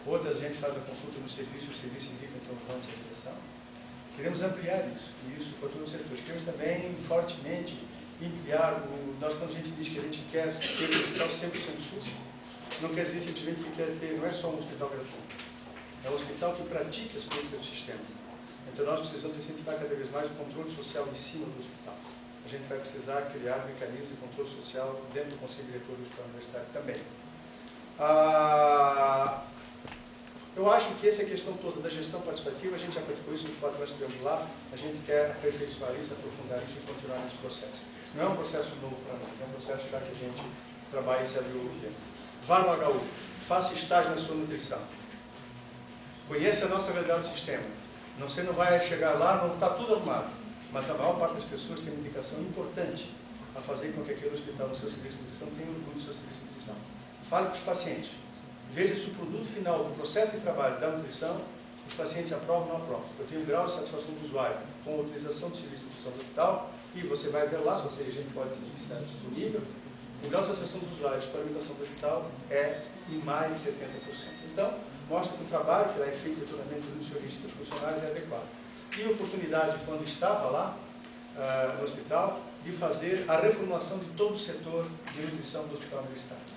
Outras a gente faz a consulta no serviço, os serviços indicam então os planos de direção. Queremos ampliar isso, e isso para todos os setores. Queremos também, fortemente, ampliar quando a gente diz que a gente quer ter um hospital 100% SUS, não quer dizer simplesmente que quer ter, não é só um hospital gratuito, é um hospital que pratique as políticas do sistema. Então nós precisamos incentivar cada vez mais o controle social em cima do hospital. A gente vai precisar criar mecanismos de controle social dentro do Conselho Diretor do Hospital Universitário também. Eu acho que essa questão toda da gestão participativa, a gente já praticou isso nos 4 anos que tivemos lá, a gente quer aperfeiçoar isso, aprofundar isso e continuar nesse processo. Não é um processo novo para nós, é um processo já que a gente trabalha e se abriu o tempo. Vá no HU, faça estágio na sua nutrição. Conheça a nossa realidade do sistema. Você não vai chegar lá, não está tudo arrumado, mas a maior parte das pessoas tem uma indicação importante a fazer com que aquele hospital, no seu serviço de nutrição, tenha orgulho do seu serviço de nutrição. Fale com os pacientes. Veja se o produto final do processo de trabalho da nutrição, os pacientes aprovam ou não aprovam. Eu tenho um grau de satisfação do usuário com a utilização do serviço de nutrição do hospital, e você vai ver lá, se você, a gente pode estar disponível, o grau de satisfação dos usuários com a alimentação do hospital é em mais de 70%. Então, mostra que o trabalho que lá é feito de treinamento dos nutricionistas e dos funcionários é adequado. E a oportunidade, quando estava lá, no hospital, de fazer a reformulação de todo o setor de nutrição do hospital universitário.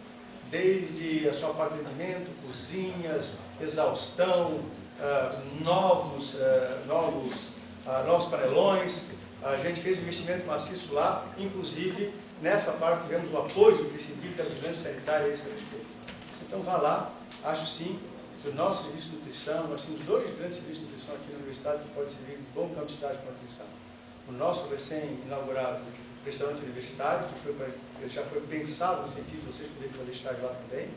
Desde a sua parte de atendimento, cozinhas, exaustão, novos panelões. A gente fez um investimento maciço lá, inclusive nessa parte tivemos o apoio do científico da vigilância sanitária a esse respeito. Então vá lá, acho sim que o nosso serviço de nutrição, nós temos 2 grandes serviços de nutrição aqui na universidade que podem servir de bom campo de estágio para a nutrição. O nosso recém-inaugurado restaurante universitário, que já foi pensado no sentido de vocês poderem fazer estágio lá também,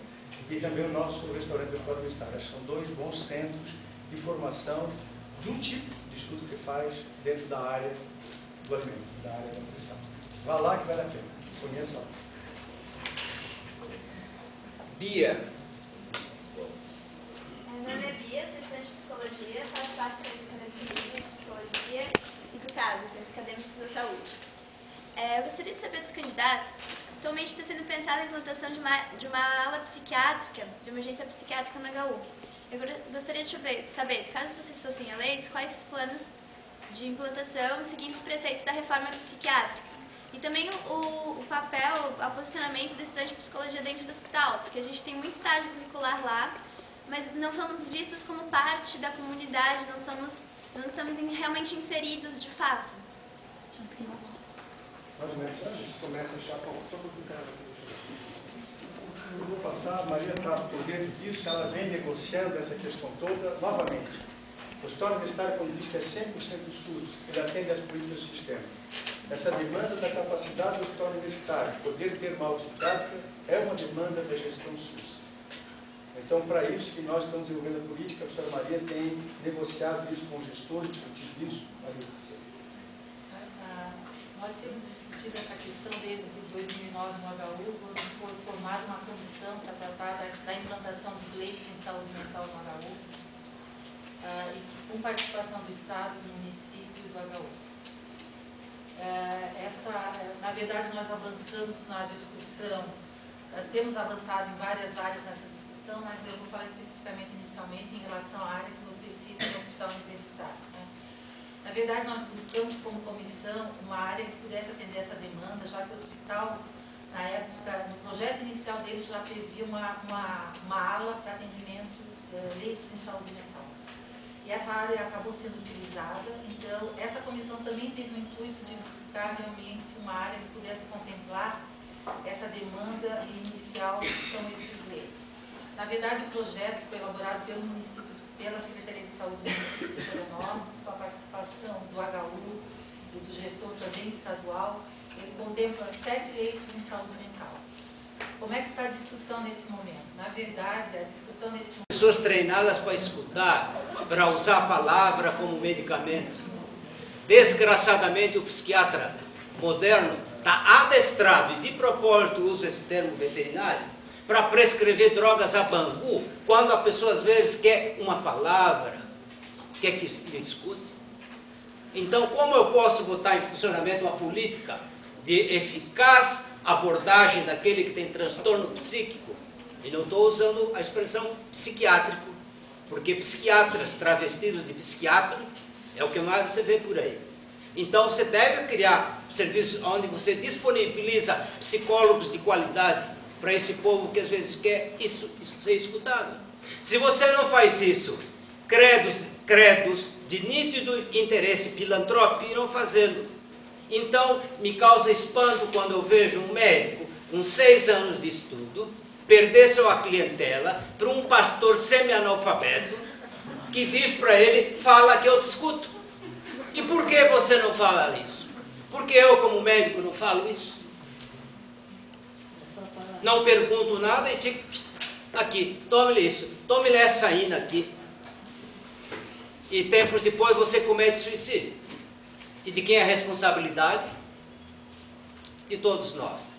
e também o nosso restaurante do hospital universitário. Acho que são 2 bons centros de formação de um tipo de estudo que faz dentro da área do alimento, da área da nutrição. Vá lá que vale a pena, conheça lá.
Bia.
Meu nome é Bia, sou estudante de psicologia, faço parte do Centro Acadêmico de Psicologia e do CASA, Centro Acadêmico da Saúde. Eu gostaria de saber dos candidatos, atualmente está sendo pensada a implantação de uma ala psiquiátrica, de emergência psiquiátrica na HU. Eu gostaria de saber, caso vocês fossem eleitos, quais os planos de implantação seguindo os preceitos da reforma psiquiátrica. E também o papel, o posicionamento do estudante de psicologia dentro do hospital, porque a gente tem muito estágio curricular lá, mas não somos vistos como parte da comunidade, não estamos realmente inseridos de fato.
Começa a chapa só para ficar.
Eu vou passar, a Maria está por dentro disso, ela vem negociando essa questão toda novamente. O Hospital Universitário, quando diz que é 100% do SUS, ele atende às políticas do sistema. Essa demanda da capacidade do Hospital Universitário, poder ter uma aula psiquiátrica, é uma demanda da gestão SUS. Então, para isso que nós estamos desenvolvendo a política, a professora Maria tem negociado isso com os gestores, discutido isso. Maria.
Nós temos discutido essa questão desde 2009 no HU, quando foi formada uma comissão para tratar da implantação dos leitos em saúde mental no HU, e com participação do Estado, do município e do HU. Na verdade, nós avançamos na discussão, temos avançado em várias áreas nessa discussão, mas eu vou falar especificamente inicialmente em relação à área que você cita no hospital universitário. Na verdade, nós buscamos como comissão uma área que pudesse atender essa demanda, já que o hospital, na época, no projeto inicial dele, já previa uma ala para atendimentos, leitos em saúde mental. E essa área acabou sendo utilizada, então essa comissão também teve o intuito de buscar realmente uma área que pudesse contemplar essa demanda inicial que são esses leitos. Na verdade, o projeto foi elaborado pelo município, pela Secretaria de Saúde do município de Florianópolis, com a participação do HU e do gestor também estadual. Ele contempla 7 leitos em saúde mental. Como é que está a discussão nesse momento? Na verdade, a discussão nesse momento...
Pessoas treinadas para escutar, para usar a palavra como medicamento. Desgraçadamente, o psiquiatra moderno está adestrado, e de propósito uso esse termo veterinário, para prescrever drogas a bangu, quando a pessoa às vezes quer uma palavra, quer que lhe escute. Então, como eu posso botar em funcionamento uma política de eficaz abordagem daquele que tem transtorno psíquico? E não estou usando a expressão psiquiátrico, porque psiquiatras travestidos de psiquiatra é o que mais você vê por aí. Então, você deve criar serviços onde você disponibiliza psicólogos de qualidade para esse povo que às vezes quer isso ser escutado. Se você não faz isso, credos de nítido interesse filantrópico irão fazê-lo. Então, me causa espanto quando eu vejo um médico com 6 anos de estudo perder sua clientela para um pastor semi-analfabeto que diz para ele, fala que eu te escuto. E por que você não fala isso? Porque eu, como médico, não falo isso? Não pergunto nada e fico aqui, tome-lhe isso, tome-lhe essa ina aqui. E tempos depois você comete suicídio. E de quem é a responsabilidade? De todos nós.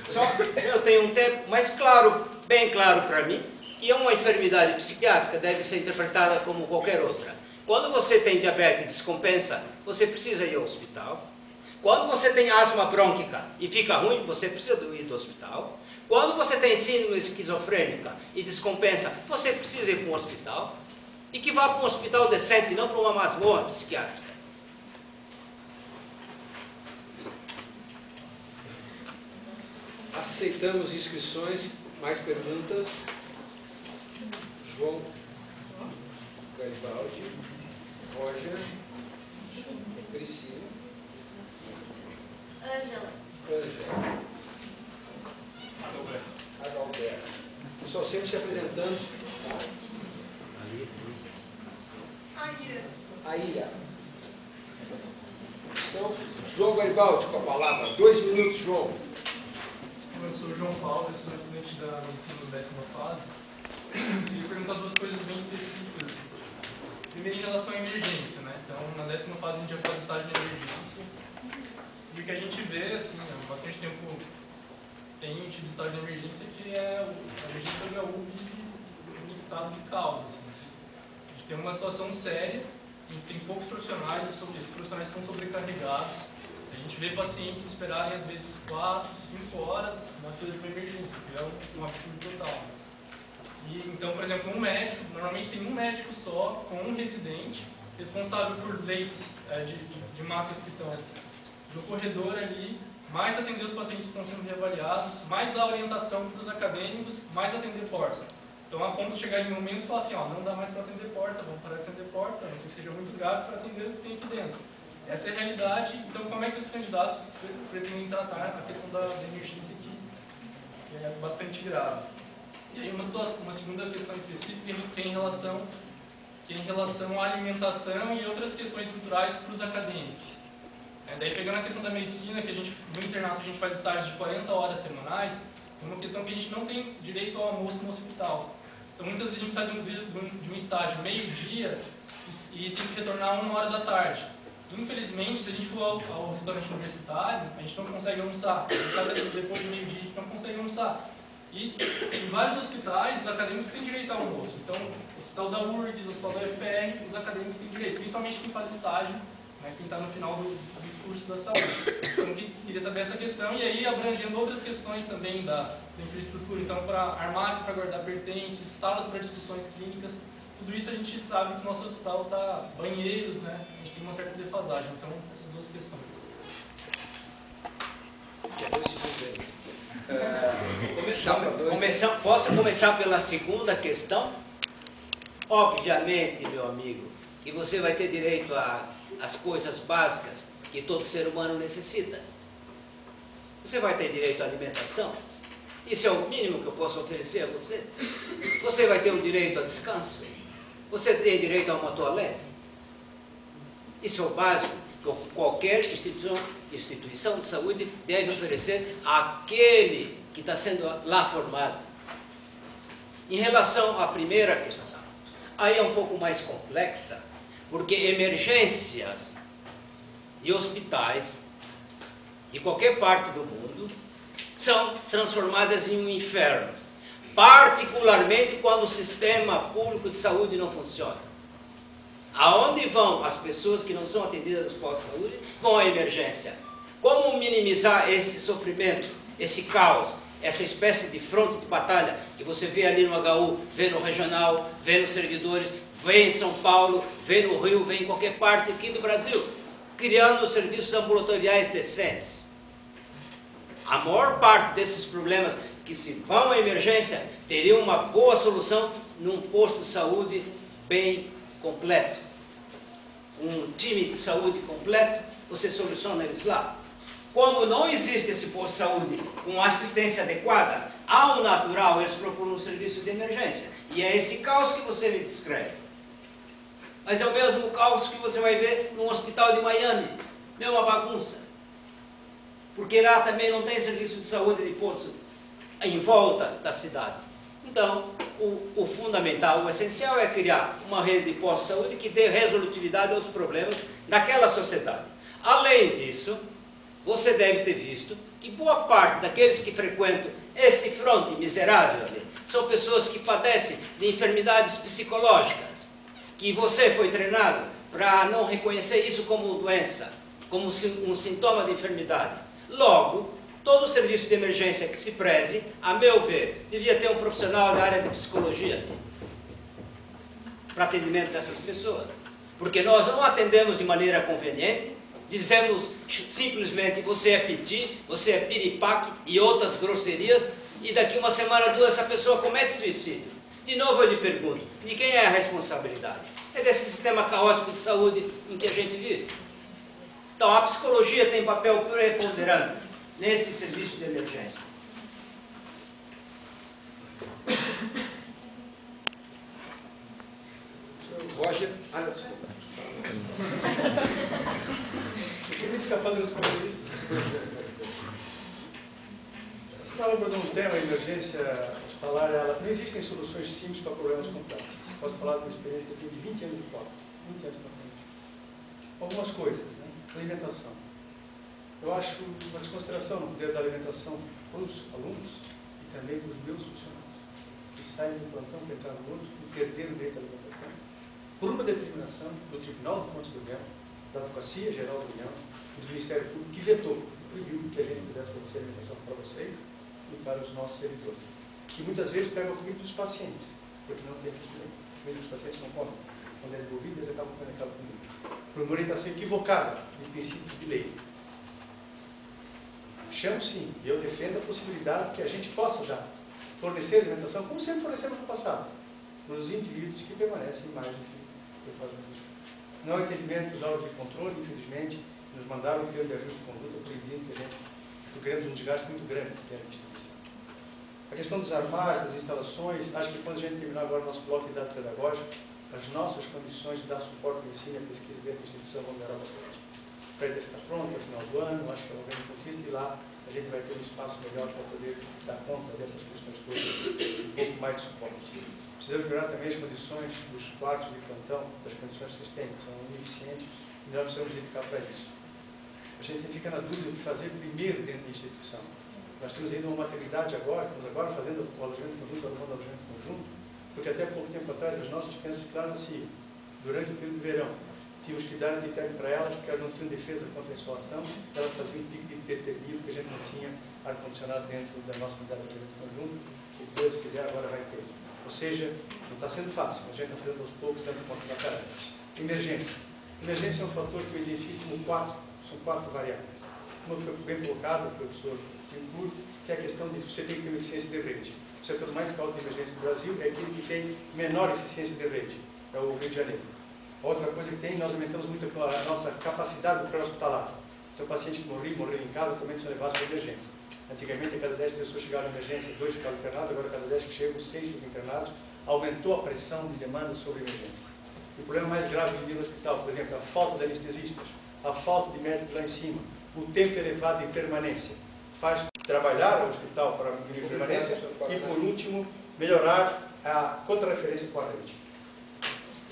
Só eu tenho um tempo mais claro, bem claro para mim, que uma enfermidade psiquiátrica deve ser interpretada como qualquer outra. Quando você tem diabetes e descompensa, você precisa ir ao hospital. Quando você tem asma brônquica e fica ruim, você precisa ir do hospital. Quando você tem síndrome esquizofrênica e descompensa, você precisa ir para um hospital. E que vá para um hospital decente, não para uma masmorra psiquiátrica.
Aceitamos inscrições. Mais perguntas? João Garibaldi, Roger, Priscila,
Ângela.
Adalberto. Pessoal, sempre se apresentando. Aira. Então, João Garibaldi com a palavra. 2 minutos, João.
Eu sou João Paulo, eu sou estudante da medicina da 10ª fase. Eu queria perguntar 2 coisas bem específicas. Primeiro, em relação à emergência, né? Então, na 10ª fase a gente já faz estágio de emergência. E o que a gente vê, assim, há bastante tempo tem tido estágio de emergência, que é a emergência do HU vive um estado de caos. Assim. A gente tem uma situação séria, a gente tem poucos profissionais, esses profissionais são sobrecarregados. A gente vê pacientes esperarem, às vezes, 4, 5 horas na fila de uma emergência, que é um absurdo total. E, então, por exemplo, um médico, normalmente tem um médico só, com um residente, responsável por leitos de macas que estão no corredor ali, mais atender os pacientes que estão sendo reavaliados, mais dar orientação para os acadêmicos, mais atender porta. Então, a ponto de chegar em um momento e falar assim, ó, não dá mais para atender porta, vamos parar de atender porta, a não ser que seja muito grave, para atender o que tem aqui dentro. Essa é a realidade. Então, como é que os candidatos pretendem tratar a questão da emergência que é bastante grave? E aí uma segunda questão específica que é em relação à alimentação e outras questões culturais para os acadêmicos. Daí pegando a questão da medicina, que no internato a gente faz estágio de 40 horas semanais, é uma questão que a gente não tem direito ao almoço no hospital. Então muitas vezes a gente sai de um estágio meio-dia e tem que retornar 1h da tarde. Infelizmente, se a gente for ao restaurante universitário, a gente não consegue almoçar. A gente sai depois de meio-dia, a gente não consegue almoçar. E em vários hospitais, os acadêmicos têm direito ao almoço. Então, o hospital da URGS, o hospital da UFR, os acadêmicos têm direito, principalmente quem faz estágio, né, quem está no final dos cursos da saúde. Então, eu queria saber essa questão, e aí abrangendo outras questões também da infraestrutura, então, para armários para guardar pertences, salas para discussões clínicas, tudo isso a gente sabe que o nosso hospital está, banheiros, né, a gente tem uma certa defasagem. Então, essas duas questões.
Posso começar pela segunda questão? Obviamente, meu amigo, que você vai ter direito às coisas básicas que todo ser humano necessita. Você vai ter direito à alimentação. Isso é o mínimo que eu posso oferecer a você. Você vai ter o direito ao descanso. Você tem direito a uma toalete. Isso é o básico que qualquer instituição de saúde deve oferecer àquele que está sendo lá formado. Em relação à primeira questão, aí é um pouco mais complexa, porque emergências de hospitais de qualquer parte do mundo são transformadas em um inferno, particularmente quando o sistema público de saúde não funciona. Aonde vão as pessoas que não são atendidas nos postos de saúde? Vão à emergência. Como minimizar esse sofrimento, esse caos, essa espécie de fronte de batalha que você vê ali no HU, vê no regional, vê nos servidores, vê em São Paulo, vê no Rio, vê em qualquer parte aqui do Brasil, criando serviços ambulatoriais decentes. A maior parte desses problemas que se vão à emergência teriam uma boa solução num posto de saúde bem completo. Um time de saúde completo, você soluciona eles lá. Como não existe esse posto de saúde com assistência adequada, ao natural eles procuram um serviço de emergência. E é esse caos que você me descreve. Mas é o mesmo caos que você vai ver no hospital de Miami. Mesma bagunça. Porque lá também não tem serviço de saúde de posto em volta da cidade. Então, o fundamental, o essencial é criar uma rede de postos de saúde que dê resolutividade aos problemas daquela sociedade. Além disso, você deve ter visto que boa parte daqueles que frequentam esse fronte miserável ali, são pessoas que padecem de enfermidades psicológicas, que você foi treinado para não reconhecer isso como doença, como um sintoma de enfermidade. Logo, todo serviço de emergência que se preze, a meu ver, devia ter um profissional da área de psicologia para atendimento dessas pessoas. Porque nós não atendemos de maneira conveniente, dizemos simplesmente você é piti, você é piripaque e outras grosserias, e daqui uma semana, duas, essa pessoa comete suicídio. De novo eu lhe pergunto, de quem é a responsabilidade? É desse sistema caótico de saúde em que a gente vive. Então a psicologia tem papel preponderante nesse serviço de emergência.
Roger, desculpa.
Eu queria escapar dos compromissos. Você estava abordando um tema, a emergência hospitalar, não existem soluções simples para problemas complexos. Posso falar de uma experiência que eu tenho de 20 anos de Copa. 20 anos para frente. Algumas coisas, né? Alimentação. Eu acho uma desconsideração no poder da alimentação para os alunos e também para os meus funcionários, que saem do plantão para entrar no outro e perderam o direito à alimentação, por uma determinação do Tribunal de Contas do União, da Advocacia Geral da União e do Ministério Público, que vetou, proibiu que a gente pudesse fornecer alimentação para vocês e para os nossos servidores, que muitas vezes pegam a comida dos pacientes, porque não tem que comer. A comida dos pacientes não comem. Quando é devolvida, eles acabam comendo aquela comida. Por uma orientação equivocada de princípios de lei. Chamo sim, e eu defendo a possibilidade que a gente possa dar, fornecer alimentação, como sempre fornecemos no passado, para os indivíduos que permanecem mais do que Não há entendimento dos órgãos de controle, infelizmente, nos mandaram um termo de ajuste de conduta proibindo que a gente sofremos um desgaste muito grande dentro da instituição. A questão dos armários, das instalações, acho que quando a gente terminar agora o nosso bloco de dados pedagógicos, as nossas condições de dar suporte ao ensino e à pesquisa dentro da instituição vão melhorar bastante. O prédio deve estar pronto ao final do ano, acho que é um grande contexto, e lá a gente vai ter um espaço melhor para poder dar conta dessas questões todas, um pouco mais de suporte. Precisamos melhorar também as condições dos quartos de plantão, das condições que vocês têm, que são ineficientes, e nós precisamos dedicar para isso. A gente sempre fica na dúvida do que fazer primeiro dentro da instituição. Nós temos ainda uma maternidade agora, estamos agora fazendo o alojamento conjunto, o alojamento conjunto, porque até pouco tempo atrás as nossas crianças ficaram assim, durante o período do verão. Tínhamos que dar antitério para elas, porque elas não tinham defesa contra a insolação, elas faziam pico de hipertermia, porque a gente não tinha ar-condicionado dentro da nossa unidade de alojamento conjunto, se Deus quiser agora vai ter. Ou seja, não está sendo fácil, a gente está fazendo aos poucos, dando conta da tarefa. Emergência. Emergência é um fator que eu identifico como são quatro variáveis. Uma foi bem colocada, o professor Timbur, que é a questão de você tem que ter uma eficiência de rede. O setor mais cauto de emergência do Brasil é aquele que tem menor eficiência de rede, é o Rio de Janeiro. Outra coisa que tem, nós aumentamos muito a nossa capacidade do pré-hospitalar. Então, o paciente que morreu em casa, também são levados para emergência. Antigamente, a cada 10 pessoas chegavam na emergência, 2 ficavam internados, agora a cada 10 que chegam, 6 ficam internados. Aumentou a pressão de demanda sobre a emergência. E o problema mais grave de no hospital, por exemplo, a falta de anestesistas, a falta de médicos lá em cima, o tempo elevado de permanência, faz trabalhar o hospital para diminuir a permanência e, por último, melhorar a contra-referência com a rede.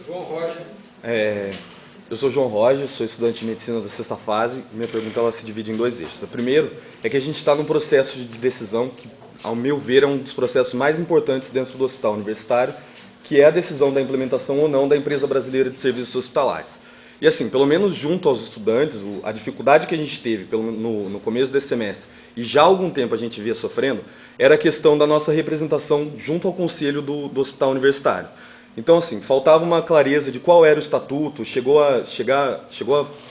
João Roger.
Eu sou João Roger, sou estudante de medicina da 6ª fase. Minha pergunta ela se divide em 2 eixos. O primeiro é que a gente está num processo de decisão que, ao meu ver, é um dos processos mais importantes dentro do hospital universitário, que é a decisão da implementação ou não da Empresa Brasileira de Serviços Hospitalares. E assim, pelo menos junto aos estudantes, a dificuldade que a gente teve no começo desse semestre, e já há algum tempo a gente via sofrendo, era a questão da nossa representação junto ao conselho do hospital universitário. Então, assim, faltava uma clareza de qual era o estatuto, chegou a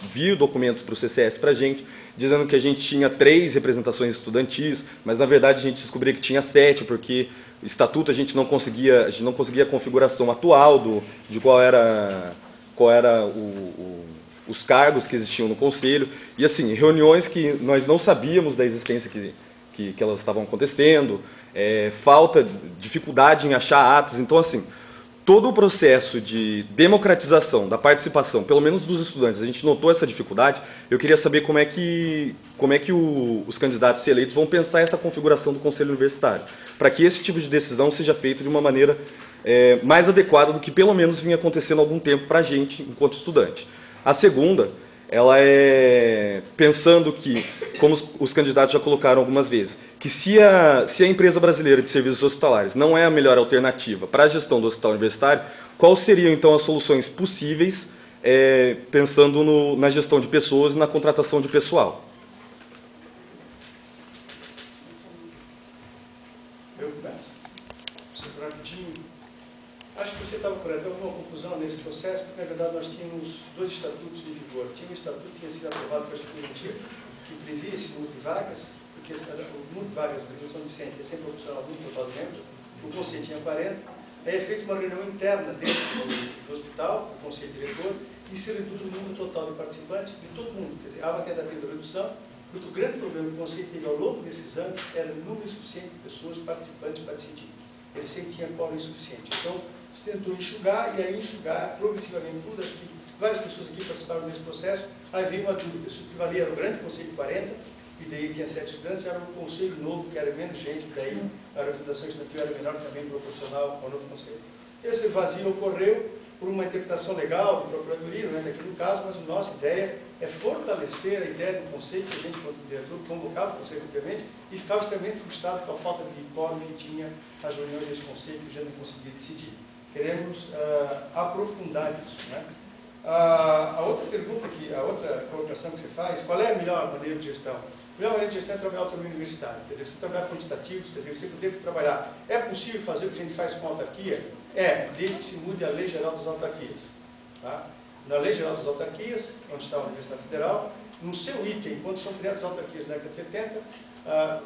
vir documentos para o CCS para a gente, dizendo que a gente tinha 3 representações estudantis, mas na verdade a gente descobriu que tinha 7, porque o estatuto a gente não conseguia a configuração atual de qual era os cargos que existiam no conselho, e assim, reuniões que nós não sabíamos da existência que elas estavam acontecendo, dificuldade em achar atos. Então, assim, todo o processo de democratização da participação, pelo menos dos estudantes, a gente notou essa dificuldade. Eu queria saber como é que os candidatos eleitos vão pensar essa configuração do Conselho Universitário, para que esse tipo de decisão seja feito de uma maneira mais adequada do que pelo menos vinha acontecendo há algum tempo para a gente, enquanto estudante. A segunda, ela é pensando que, como os candidatos já colocaram algumas vezes, que se a Empresa Brasileira de Serviços Hospitalares não é a melhor alternativa para a gestão do hospital universitário, quais seriam então as soluções possíveis, pensando na gestão de pessoas e na contratação de pessoal?
Eu começo. Super rapidinho. Acho que você estava correto. Houve uma confusão nesse processo, porque, na verdade, nós tínhamos 2 estatutos em vigor. Tinha um estatuto que tinha sido aprovado pela Executiva, que previa esse número de vagas, porque o número de vagas de organização discente é sempre proporcional ao número total de membros. O Conselho tinha 40. Aí é feita uma reunião interna dentro do hospital, o Conselho Diretor, e se reduz o número total de participantes de todo mundo. Quer dizer, há uma tentativa de redução, porque o grande problema que o Conselho teve ao longo desses anos era o número insuficiente de pessoas participantes para decidir. Ele sempre tinha quórum insuficiente. Então, se tentou enxugar, e aí enxugar progressivamente tudo. Acho que várias pessoas aqui participaram desse processo. Aí veio uma dúvida, se o que valia era o grande Conselho de 40, e daí tinha 7 estudantes, era o Conselho novo, que era menos gente, daí a representação estudantil era menor também, proporcional ao novo Conselho. Esse vazio ocorreu por uma interpretação legal da Procuradoria, não é daqui no caso, mas a nossa ideia é fortalecer a ideia do Conselho, que a gente, quanto diretor, convocava o Conselho anteriormente, e ficava extremamente frustrado com a falta de quórum que tinha as reuniões desse Conselho, que já não conseguia decidir. Queremos aprofundar isso, né? A outra pergunta, a outra colocação que você faz, qual é a melhor maneira de gestão? A melhor maneira de gestão é trabalhar a autonomia universitária, quer dizer, você trabalhar quantitativos, quer dizer, você poder trabalhar. É possível fazer o que a gente faz com a autarquia? Desde que se mude a Lei Geral das Autarquias. Tá? Na Lei Geral das Autarquias, onde está a Universidade Federal, no seu item, quando são criadas as autarquias na década de 70,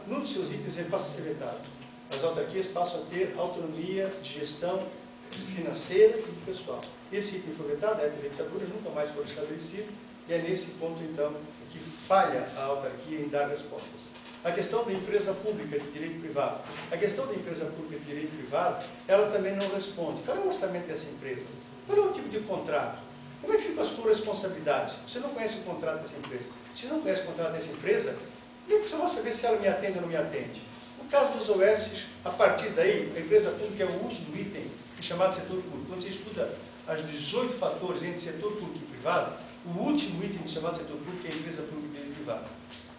num dos seus itens ele passa a ser vetado. As autarquias passam a ter autonomia de gestão financeira e do pessoal. Esse item foi vetado, a época da ditadura, nunca mais foi estabelecido, e é nesse ponto, então, que falha a autarquia em dar respostas. A questão da empresa pública de direito privado. A questão da empresa pública de direito privado, ela também não responde. Qual é o orçamento dessa empresa? Qual é o tipo de contrato? Como é que ficam as corresponsabilidades? Você não conhece o contrato dessa empresa. Se não conhece o contrato dessa empresa, nem precisa saber se ela me atende ou não me atende. No caso dos OS, a partir daí, a empresa pública é o último item chamado setor público. Quando você estuda as 18 fatores entre setor público e privado, o último item chamado setor público é a empresa pública e privada.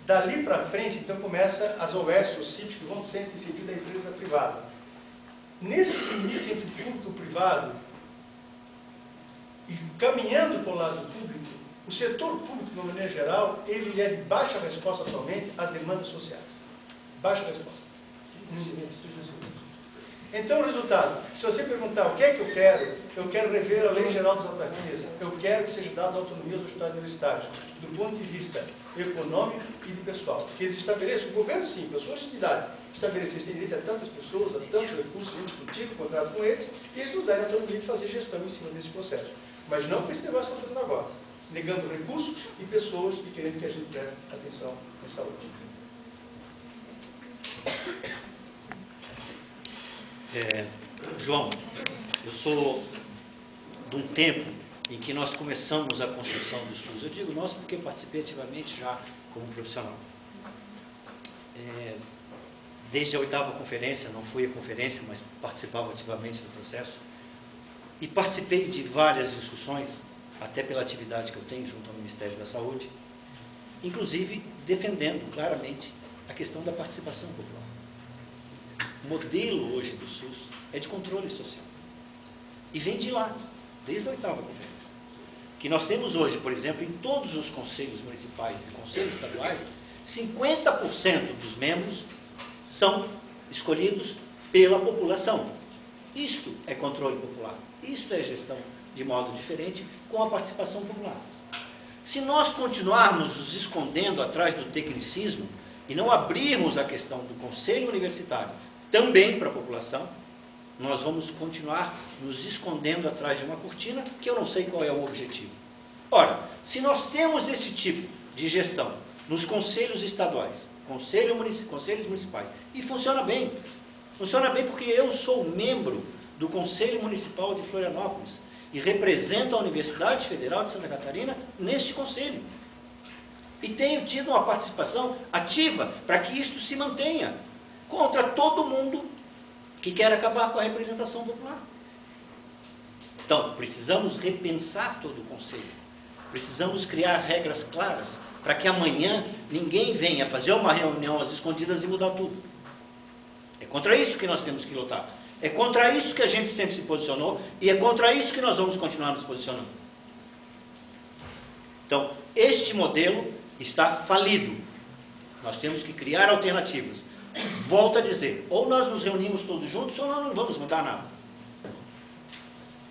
Dali para frente, então, começa as OS, os CIPs, que vão sempre em seguida a empresa privada. Nesse limite entre o público e o privado, e caminhando para o lado público, o setor público, de uma maneira geral, ele é de baixa resposta atualmente às demandas sociais. Baixa resposta. Então, o resultado, se você perguntar o que é que eu quero rever a Lei Geral das Autarquias, eu quero que seja dada autonomia aos hospitais universitários, do ponto de vista econômico e de pessoal. Que eles estabeleçam, o governo sim, pessoas de idade, estabelecer, eles têm direito a tantas pessoas, a tantos recursos, a gente discutir, contrato com eles, e eles nos darem a autonomia de fazer gestão em cima desse processo. Mas não com esse negócio que estão fazendo agora, negando recursos e pessoas e querendo que a gente preste atenção em saúde.
João, eu sou de um tempo em que nós começamos a construção do SUS. Eu digo nós porque participei ativamente já como profissional. Desde a 8ª conferência, não fui à conferência, mas participava ativamente do processo. E participei de várias discussões, até pela atividade que eu tenho junto ao Ministério da Saúde, inclusive defendendo claramente a questão da participação popular. O modelo hoje do SUS é de controle social. E vem de lá, desde a 8ª conferência. Que nós temos hoje, por exemplo, em todos os conselhos municipais e conselhos estaduais, 50% dos membros são escolhidos pela população. Isto é controle popular. Isto é gestão de modo diferente com a participação popular. Se nós continuarmos nos escondendo atrás do tecnicismo e não abrirmos a questão do conselho universitário também para a população, nós vamos continuar nos escondendo atrás de uma cortina que eu não sei qual é o objetivo. Ora, se nós temos esse tipo de gestão nos conselhos estaduais, conselhos municipais, e funciona bem porque eu sou membro do Conselho Municipal de Florianópolis e represento a Universidade Federal de Santa Catarina neste conselho. E tenho tido uma participação ativa para que isto se mantenha contra todo mundo que quer acabar com a representação popular. Então, precisamos repensar todo o conselho. Precisamos criar regras claras para que amanhã ninguém venha fazer uma reunião às escondidas e mudar tudo. É contra isso que nós temos que lutar. É contra isso que a gente sempre se posicionou e é contra isso que nós vamos continuar nos posicionando. Então, este modelo está falido. Nós temos que criar alternativas. Volto a dizer, ou nós nos reunimos todos juntos ou nós não vamos mudar nada.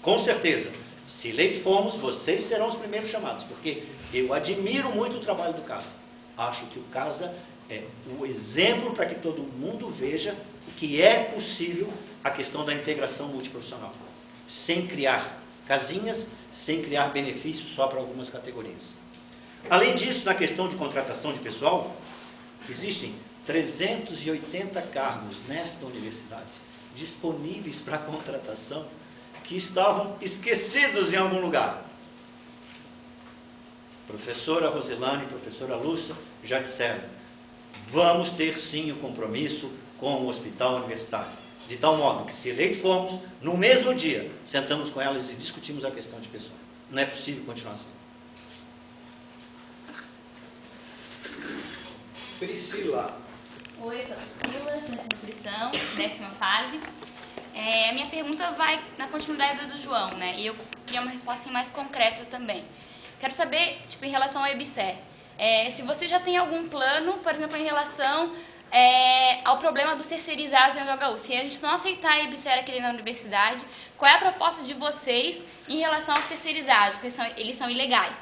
Com certeza, se eleito formos, vocês serão os primeiros chamados, porque eu admiro muito o trabalho do CASA. Acho que o CASA é o exemplo para que todo mundo veja que é possível a questão da integração multiprofissional, sem criar casinhas, sem criar benefícios só para algumas categorias. Além disso, na questão de contratação de pessoal, existem 380 cargos nesta universidade disponíveis para contratação que estavam esquecidos em algum lugar. Professora Roselane e professora Lúcia já disseram, vamos ter sim o compromisso com o hospital universitário, de tal modo que, se eleito formos, no mesmo dia, sentamos com elas e discutimos a questão de pessoal. Não é possível continuar assim.
Priscila.
Oi, sou a Priscila, estudante de nutrição, 10ª fase. A minha pergunta vai na continuidade do João, né? E eu queria uma resposta assim, mais concreta também. Quero saber, em relação ao EBSER, se você já tem algum plano, por exemplo, em relação ao problema dos terceirizados dentro do HU. Se a gente não aceitar a EBSER aqui na universidade, qual é a proposta de vocês em relação aos terceirizados? Porque eles são ilegais,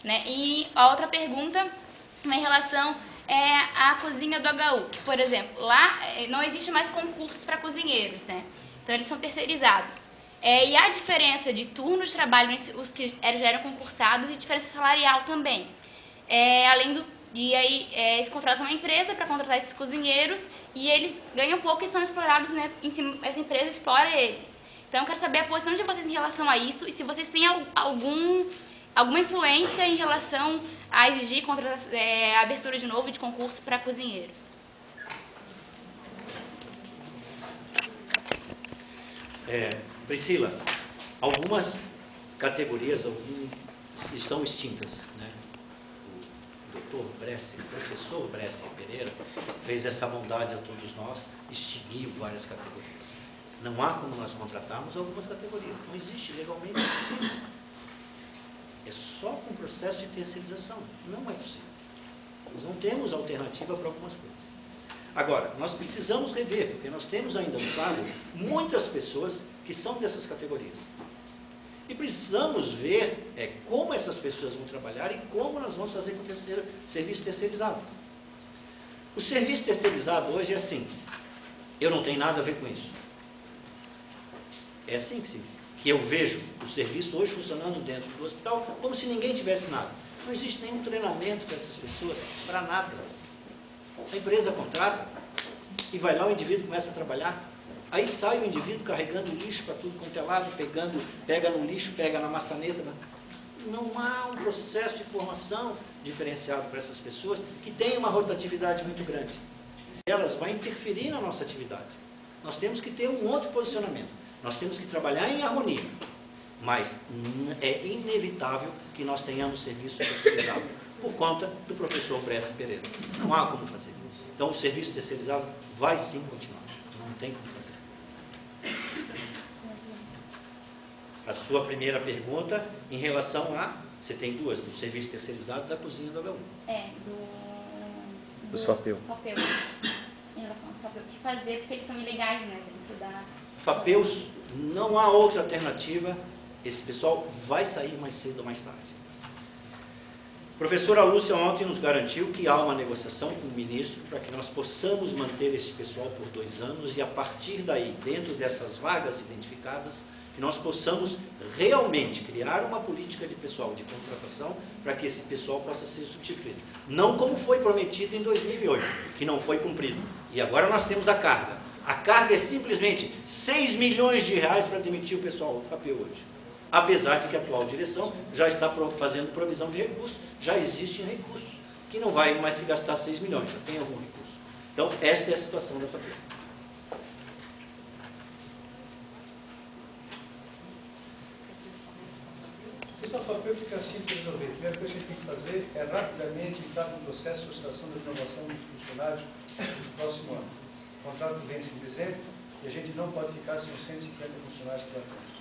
né? E a outra pergunta é em relação à cozinha do HU. Que, por exemplo, lá não existe mais concursos para cozinheiros, né? Então eles são terceirizados. E há diferença de turno de trabalho entre os que já eram concursados e diferença salarial também. Eles contratam uma empresa para contratar esses cozinheiros e eles ganham pouco e são explorados, né, essa empresa explora eles. Então, eu quero saber a posição de vocês em relação a isso e se vocês têm alguma influência em relação a exigir a abertura de novo de concurso para cozinheiros.
Priscila, algumas categorias estão extintas, né? O doutor Bresser, o professor Bresser Pereira, fez essa bondade a todos nós, extinguiu várias categorias. Não há como nós contratarmos algumas categorias, não existe legalmente possível. É só com processo de terceirização, não é possível. Nós não temos alternativa para algumas coisas. Agora, nós precisamos rever, porque nós temos ainda no quadro muitas pessoas que são dessas categorias. E precisamos ver como essas pessoas vão trabalhar e como nós vamos fazer com o serviço terceirizado. O serviço terceirizado hoje é assim, eu não tenho nada a ver com isso. É assim que eu vejo o serviço hoje funcionando dentro do hospital, como se ninguém tivesse nada. Não existe nenhum treinamento para essas pessoas, para nada. A empresa contrata e vai lá, o indivíduo começa a trabalhar. Aí sai o indivíduo carregando lixo para tudo quanto é lado, pega no lixo, pega na maçaneta. Não há um processo de formação diferenciado para essas pessoas que tem uma rotatividade muito grande. Elas vão interferir na nossa atividade. Nós temos que ter um outro posicionamento. Nós temos que trabalhar em harmonia. Mas é inevitável que nós tenhamos serviço terceirizado por conta do professor Bresser Pereira. Não há como fazer isso. Então, o serviço terceirizado vai sim continuar. Não tem como fazer. A sua primeira pergunta em relação a... Você tem duas, do serviço terceirizado e da cozinha do HU.
Do FAPEU.
Em relação ao FAPEU, o que fazer, porque eles são ilegais, né, dentro da...
FAPEUs, não há outra alternativa. Esse pessoal vai sair mais cedo ou mais tarde. A professora Lúcia ontem nos garantiu que há uma negociação com o ministro para que nós possamos manter esse pessoal por 2 anos e, a partir daí, dentro dessas vagas identificadas, que nós possamos realmente criar uma política de pessoal, de contratação, para que esse pessoal possa ser substituído. Não como foi prometido em 2008, que não foi cumprido. E agora nós temos a carga. A carga é simplesmente 6 milhões de reais para demitir o pessoal do FAPEU hoje. Apesar de que a atual direção já está fazendo provisão de recursos, já existem recursos, que não vai mais se gastar 6 milhões, já tem algum recurso. Então, esta é a situação da FAPEU.
A questão da FAPEU fica assim para resolver. A primeira coisa que a gente tem que fazer é rapidamente entrar no processo de solicitação de renovação dos funcionários nos próximos anos. O contrato vence em dezembro e a gente não pode ficar sem os 150 funcionários que já temos.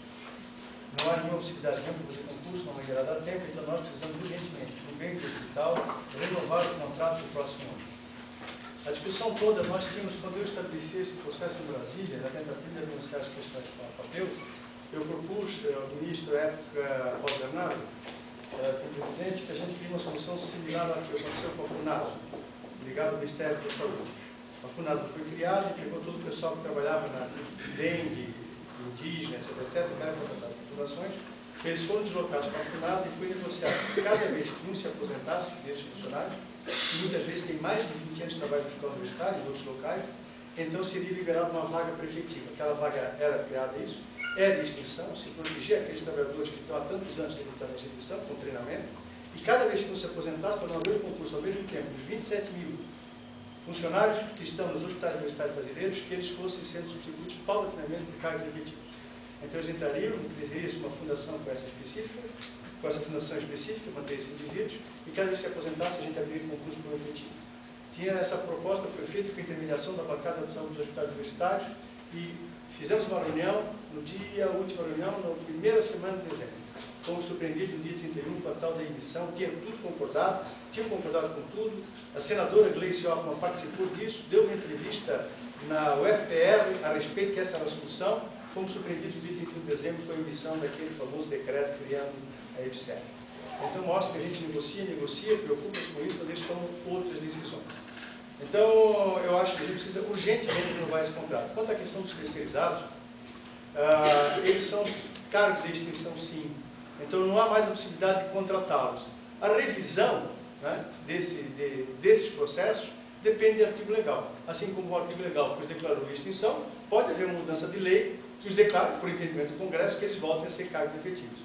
Não há nenhuma possibilidade mesmo de fazer concurso, não vai gerar dar tempo, então nós precisamos urgentemente, no bem do hospital, renovar o contrato do próximo ano. A discussão toda nós tínhamos, quando eu estabeleci esse processo em Brasília, na tentativa de negociar as questões com a FAPEU, eu propus ao ministro, à época, Paulo Bernardo, para o presidente, que a gente queria uma solução similar à que aconteceu com a FUNASA, ligada ao Ministério da Saúde. A FUNASA foi criada e pegou todo o pessoal que trabalhava na dengue, indígena, etc., que eram contratados por fundações, eles foram deslocados para a FUNASA e foi negociado que cada vez que um se aposentasse desses funcionários, que muitas vezes tem mais de 20 anos de trabalho no hospital universitário, em outros locais, então seria liberada uma vaga prefeitiva. Aquela vaga era criada isso, era de extinção, se protegia aqueles trabalhadores que estão há tantos anos lutando nessa extinção, com treinamento, e cada vez que um se aposentasse, para não haver um concurso ao mesmo tempo, os 27 mil funcionários que estão nos hospitais universitários brasileiros, que eles fossem sendo substituídos paulatinamente por cargos efetivos. Então eles entrariam, teria-se uma fundação com essa fundação específica, manter esses indivíduos, e cada vez que se aposentasse, a gente abriria um concurso por efetivo. Essa proposta foi feita com a intermediação da bancada de saúde dos hospitais universitários, e fizemos uma reunião, a última reunião, na primeira semana de dezembro. Fomos surpreendidos no dia 31 com a tal da emissão, tinham tudo concordado, tinham concordado com tudo. A senadora Gleice Hoffmann participou disso, deu uma entrevista na UFPR a respeito que essa era a solução. Fomos surpreendidos no dia 31 de dezembro com a emissão daquele famoso decreto criando a EBSER. Então mostra que a gente negocia, preocupa-se com isso, mas eles tomam outras decisões. Então eu acho que a gente precisa urgentemente renovar esse contrato. Quanto à questão dos terceirizados, eles são cargos de extensão sim. Então não há mais a possibilidade de contratá-los. A revisão, né, desses processos depende de artigo legal. Assim como o artigo legal que os declarou extinção, pode haver uma mudança de lei que os declare, por entendimento do Congresso, que eles voltem a ser cargos efetivos.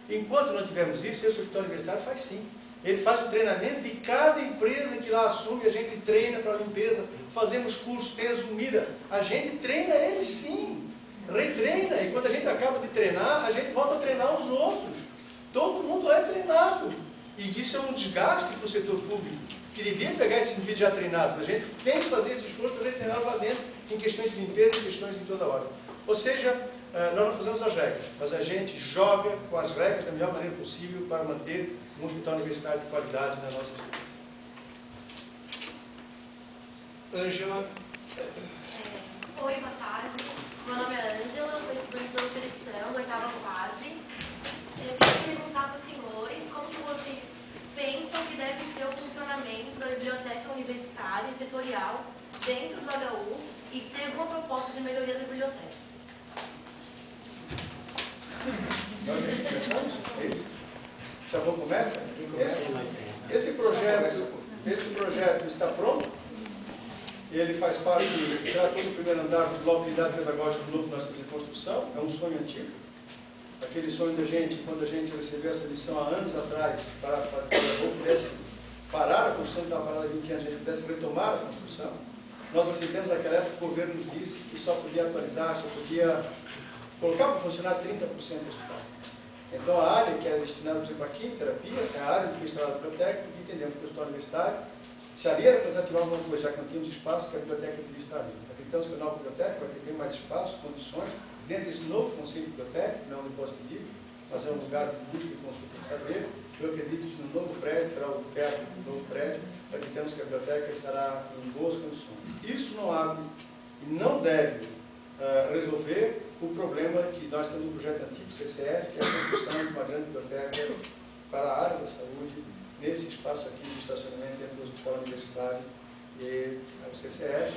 Enquanto não tivermos isso, esse hospital universitário faz sim. Ele faz o treinamento de cada empresa que lá assume, a gente treina para a limpeza, fazemos cursos, tem a Zumira, a gente treina eles sim, retreina, e quando a gente acaba de treinar, a gente volta a treinar os outros. Todo mundo lá é treinado, e isso é um desgaste para o setor público, que devia pegar esse indivíduo já treinado, a gente tem que fazer esse esforço para treinar lá dentro, em questões de limpeza, em questões de toda hora. Ou seja, nós não fazemos as regras, mas a gente joga com as regras da melhor maneira possível para manter um hospital universitário de qualidade na nossa instituição.
Ângela.
Oi, boa tarde. Meu nome é Ângela, sou estudante de nutrição, da 8ª fase. Eu queria perguntar para os senhores como que vocês pensam que deve ser o funcionamento da biblioteca universitária e setorial dentro do HU e se tem alguma proposta de melhoria da biblioteca.
Nós já começamos? É isso? Já bom, começa? Esse projeto está pronto. Ele faz parte, será todo o primeiro andar do bloco de unidade pedagógica do novo que nós temos em construção. É um sonho antigo. Aquele sonho da gente, quando a gente recebeu essa lição há anos atrás, para que eu pudesse parar a construção que estava parada há 20 anos, a gente pudesse retomar a construção. Nós aceitamos naquela época, o governo nos disse que só podia atualizar, só podia colocar para funcionar 30% do hospital. Então a área que era destinada, por exemplo, à quimioterapia, é a área do instalado da biblioteca, porque entendemos que o hospital universitário, se ali era para desativar alguma coisa, já que não tínhamos espaço, que a biblioteca devia estar ali. Acreditamos que a nova biblioteca vai ter bem mais espaço, condições, dentro desse novo conceito de biblioteca, não de posto de livros, mas é um lugar de busca e consulta de saber. Eu acredito que no novo prédio, será o teto do novo prédio, acreditamos que a biblioteca estará em boas condições. Isso não abre e não deve resolver o problema que nós temos no projeto antigo CCS, que é a construção de uma grande biblioteca para a área da saúde, nesse espaço aqui de estacionamento entre o Hospital Universitário e o CCS,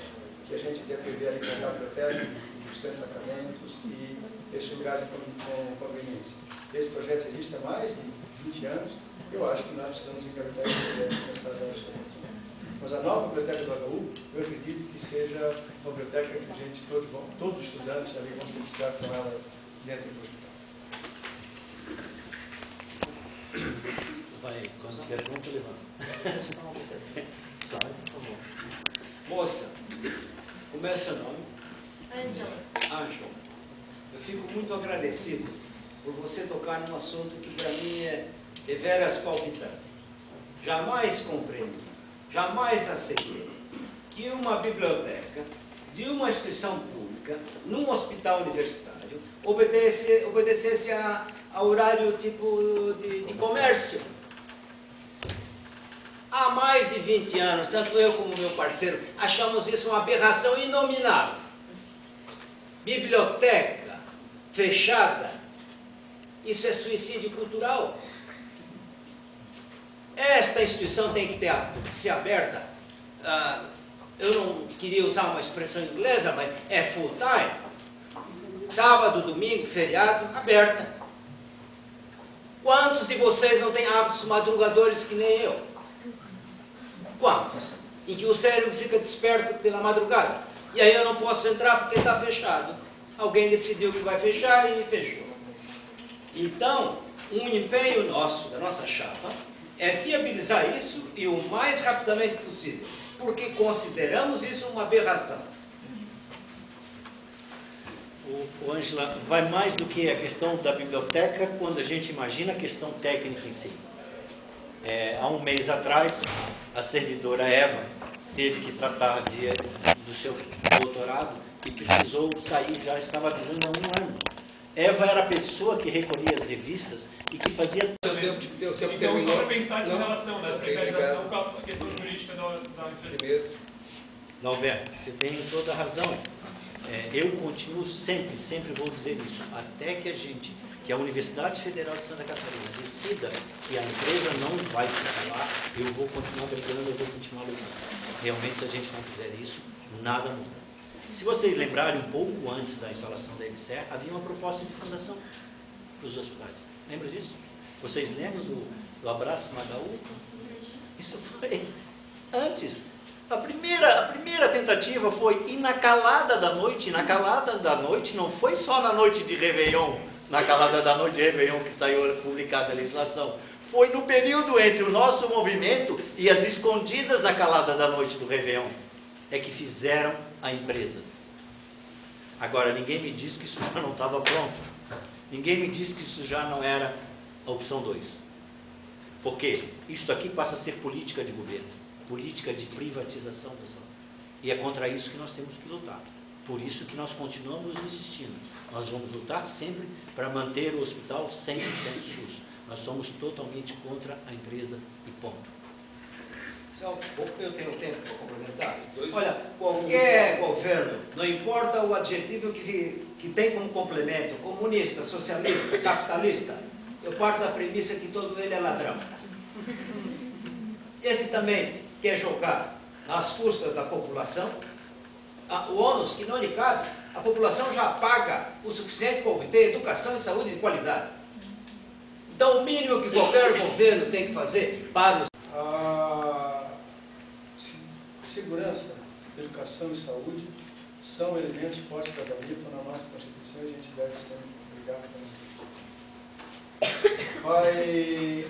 que a gente quer prever ali com a biblioteca, os centros acadêmicos e esses lugares com conveniência. Esse projeto existe há mais de 20 anos, eu acho que nós precisamos encaminhar e começar a dar essa solução. Mas a nova biblioteca do HU, eu acredito que seja uma biblioteca que a gente, todos os estudantes ali vão beneficiar com ela dentro do hospital.
Vai, quando pergunta, levanta.
Moça, como é seu nome?
Ângela.
Ângela. Eu fico muito agradecido por você tocar num assunto que para mim é deveras palpitante. Jamais compreendi, jamais aceitei que uma biblioteca de uma instituição pública, num hospital universitário, obedecesse a horário tipo de comércio. Há mais de 20 anos, tanto eu como meu parceiro, achamos isso uma aberração inominável. Biblioteca fechada, isso é suicídio cultural. Esta instituição tem que ser aberta, eu não queria usar uma expressão inglesa, mas é full time. Sábado, domingo, feriado, aberta. Quantos de vocês não têm hábitos madrugadores que nem eu? Quantos? Em que o cérebro fica desperto pela madrugada. E aí eu não posso entrar porque está fechado. Alguém decidiu que vai fechar e fechou. Então, um empenho nosso, da nossa chapa, é viabilizar isso e o mais rapidamente possível, porque consideramos isso uma aberração.
O Ângela, vai mais do que a questão da biblioteca quando a gente imagina a questão técnica em si. Há um mês atrás, a servidora Eva teve que tratar do seu doutorado e precisou sair, já estava avisando há um ano. Eva era a pessoa que recolhia as revistas e que fazia...
Então, só para pensar essa relação da precarização com a questão jurídica da empresa.
Norberto, você tem toda a razão. Eu continuo sempre vou dizer isso, até que a Universidade Federal de Santa Catarina decida que a empresa não vai se calar, eu vou continuar brigando, eu vou continuar lutando. Realmente, se a gente não fizer isso, nada muda. Se vocês lembrarem, um pouco antes da instalação da EBSER, havia uma proposta de fundação para os hospitais. Lembra disso? Vocês lembram do Abraço Magaú? Isso foi antes. A primeira tentativa foi, e na calada da noite, não foi só na noite de Réveillon, na calada da noite de Réveillon que saiu publicada a legislação, foi no período entre o nosso movimento e as escondidas da calada da noite do Réveillon, é que fizeram a empresa. Agora, ninguém me disse que isso já não estava pronto. Ninguém me disse que isso já não era a opção 2. Por quê? Isso aqui passa a ser política de governo, política de privatização da saúde. E é contra isso que nós temos que lutar. Por isso que nós continuamos insistindo. Nós vamos lutar sempre para manter o hospital 100% SUS. Nós somos totalmente contra a empresa e ponto.
Eu tenho tempo para complementar. Olha, qualquer governo, não importa o adjetivo que tem como complemento, comunista, socialista, capitalista, eu parto da premissa que todo ele é ladrão. Esse também quer jogar nas custas da população o ônus que não lhe cabe. A população já paga o suficiente para obter educação e saúde de qualidade. Então, o mínimo que qualquer governo tem que fazer para os...
Segurança, educação e saúde são elementos fortes da cidadania, estão na nossa Constituição e a gente deve sempre brigar com isso.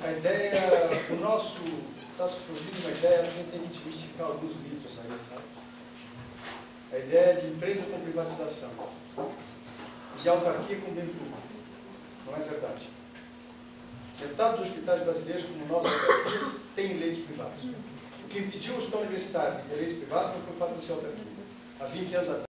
A ideia, está surgindo uma ideia, a gente tem que desmistificar alguns mitos aí, sabe? A ideia de empresa com privatização e autarquia com bem público. Não é verdade. Metade dos hospitais brasileiros, como nossas autarquias, têm leitos privados. O que impediu o hospital universitário de ter leitos privados não foi o fato de ser autarquia. Há 20 anos atrás,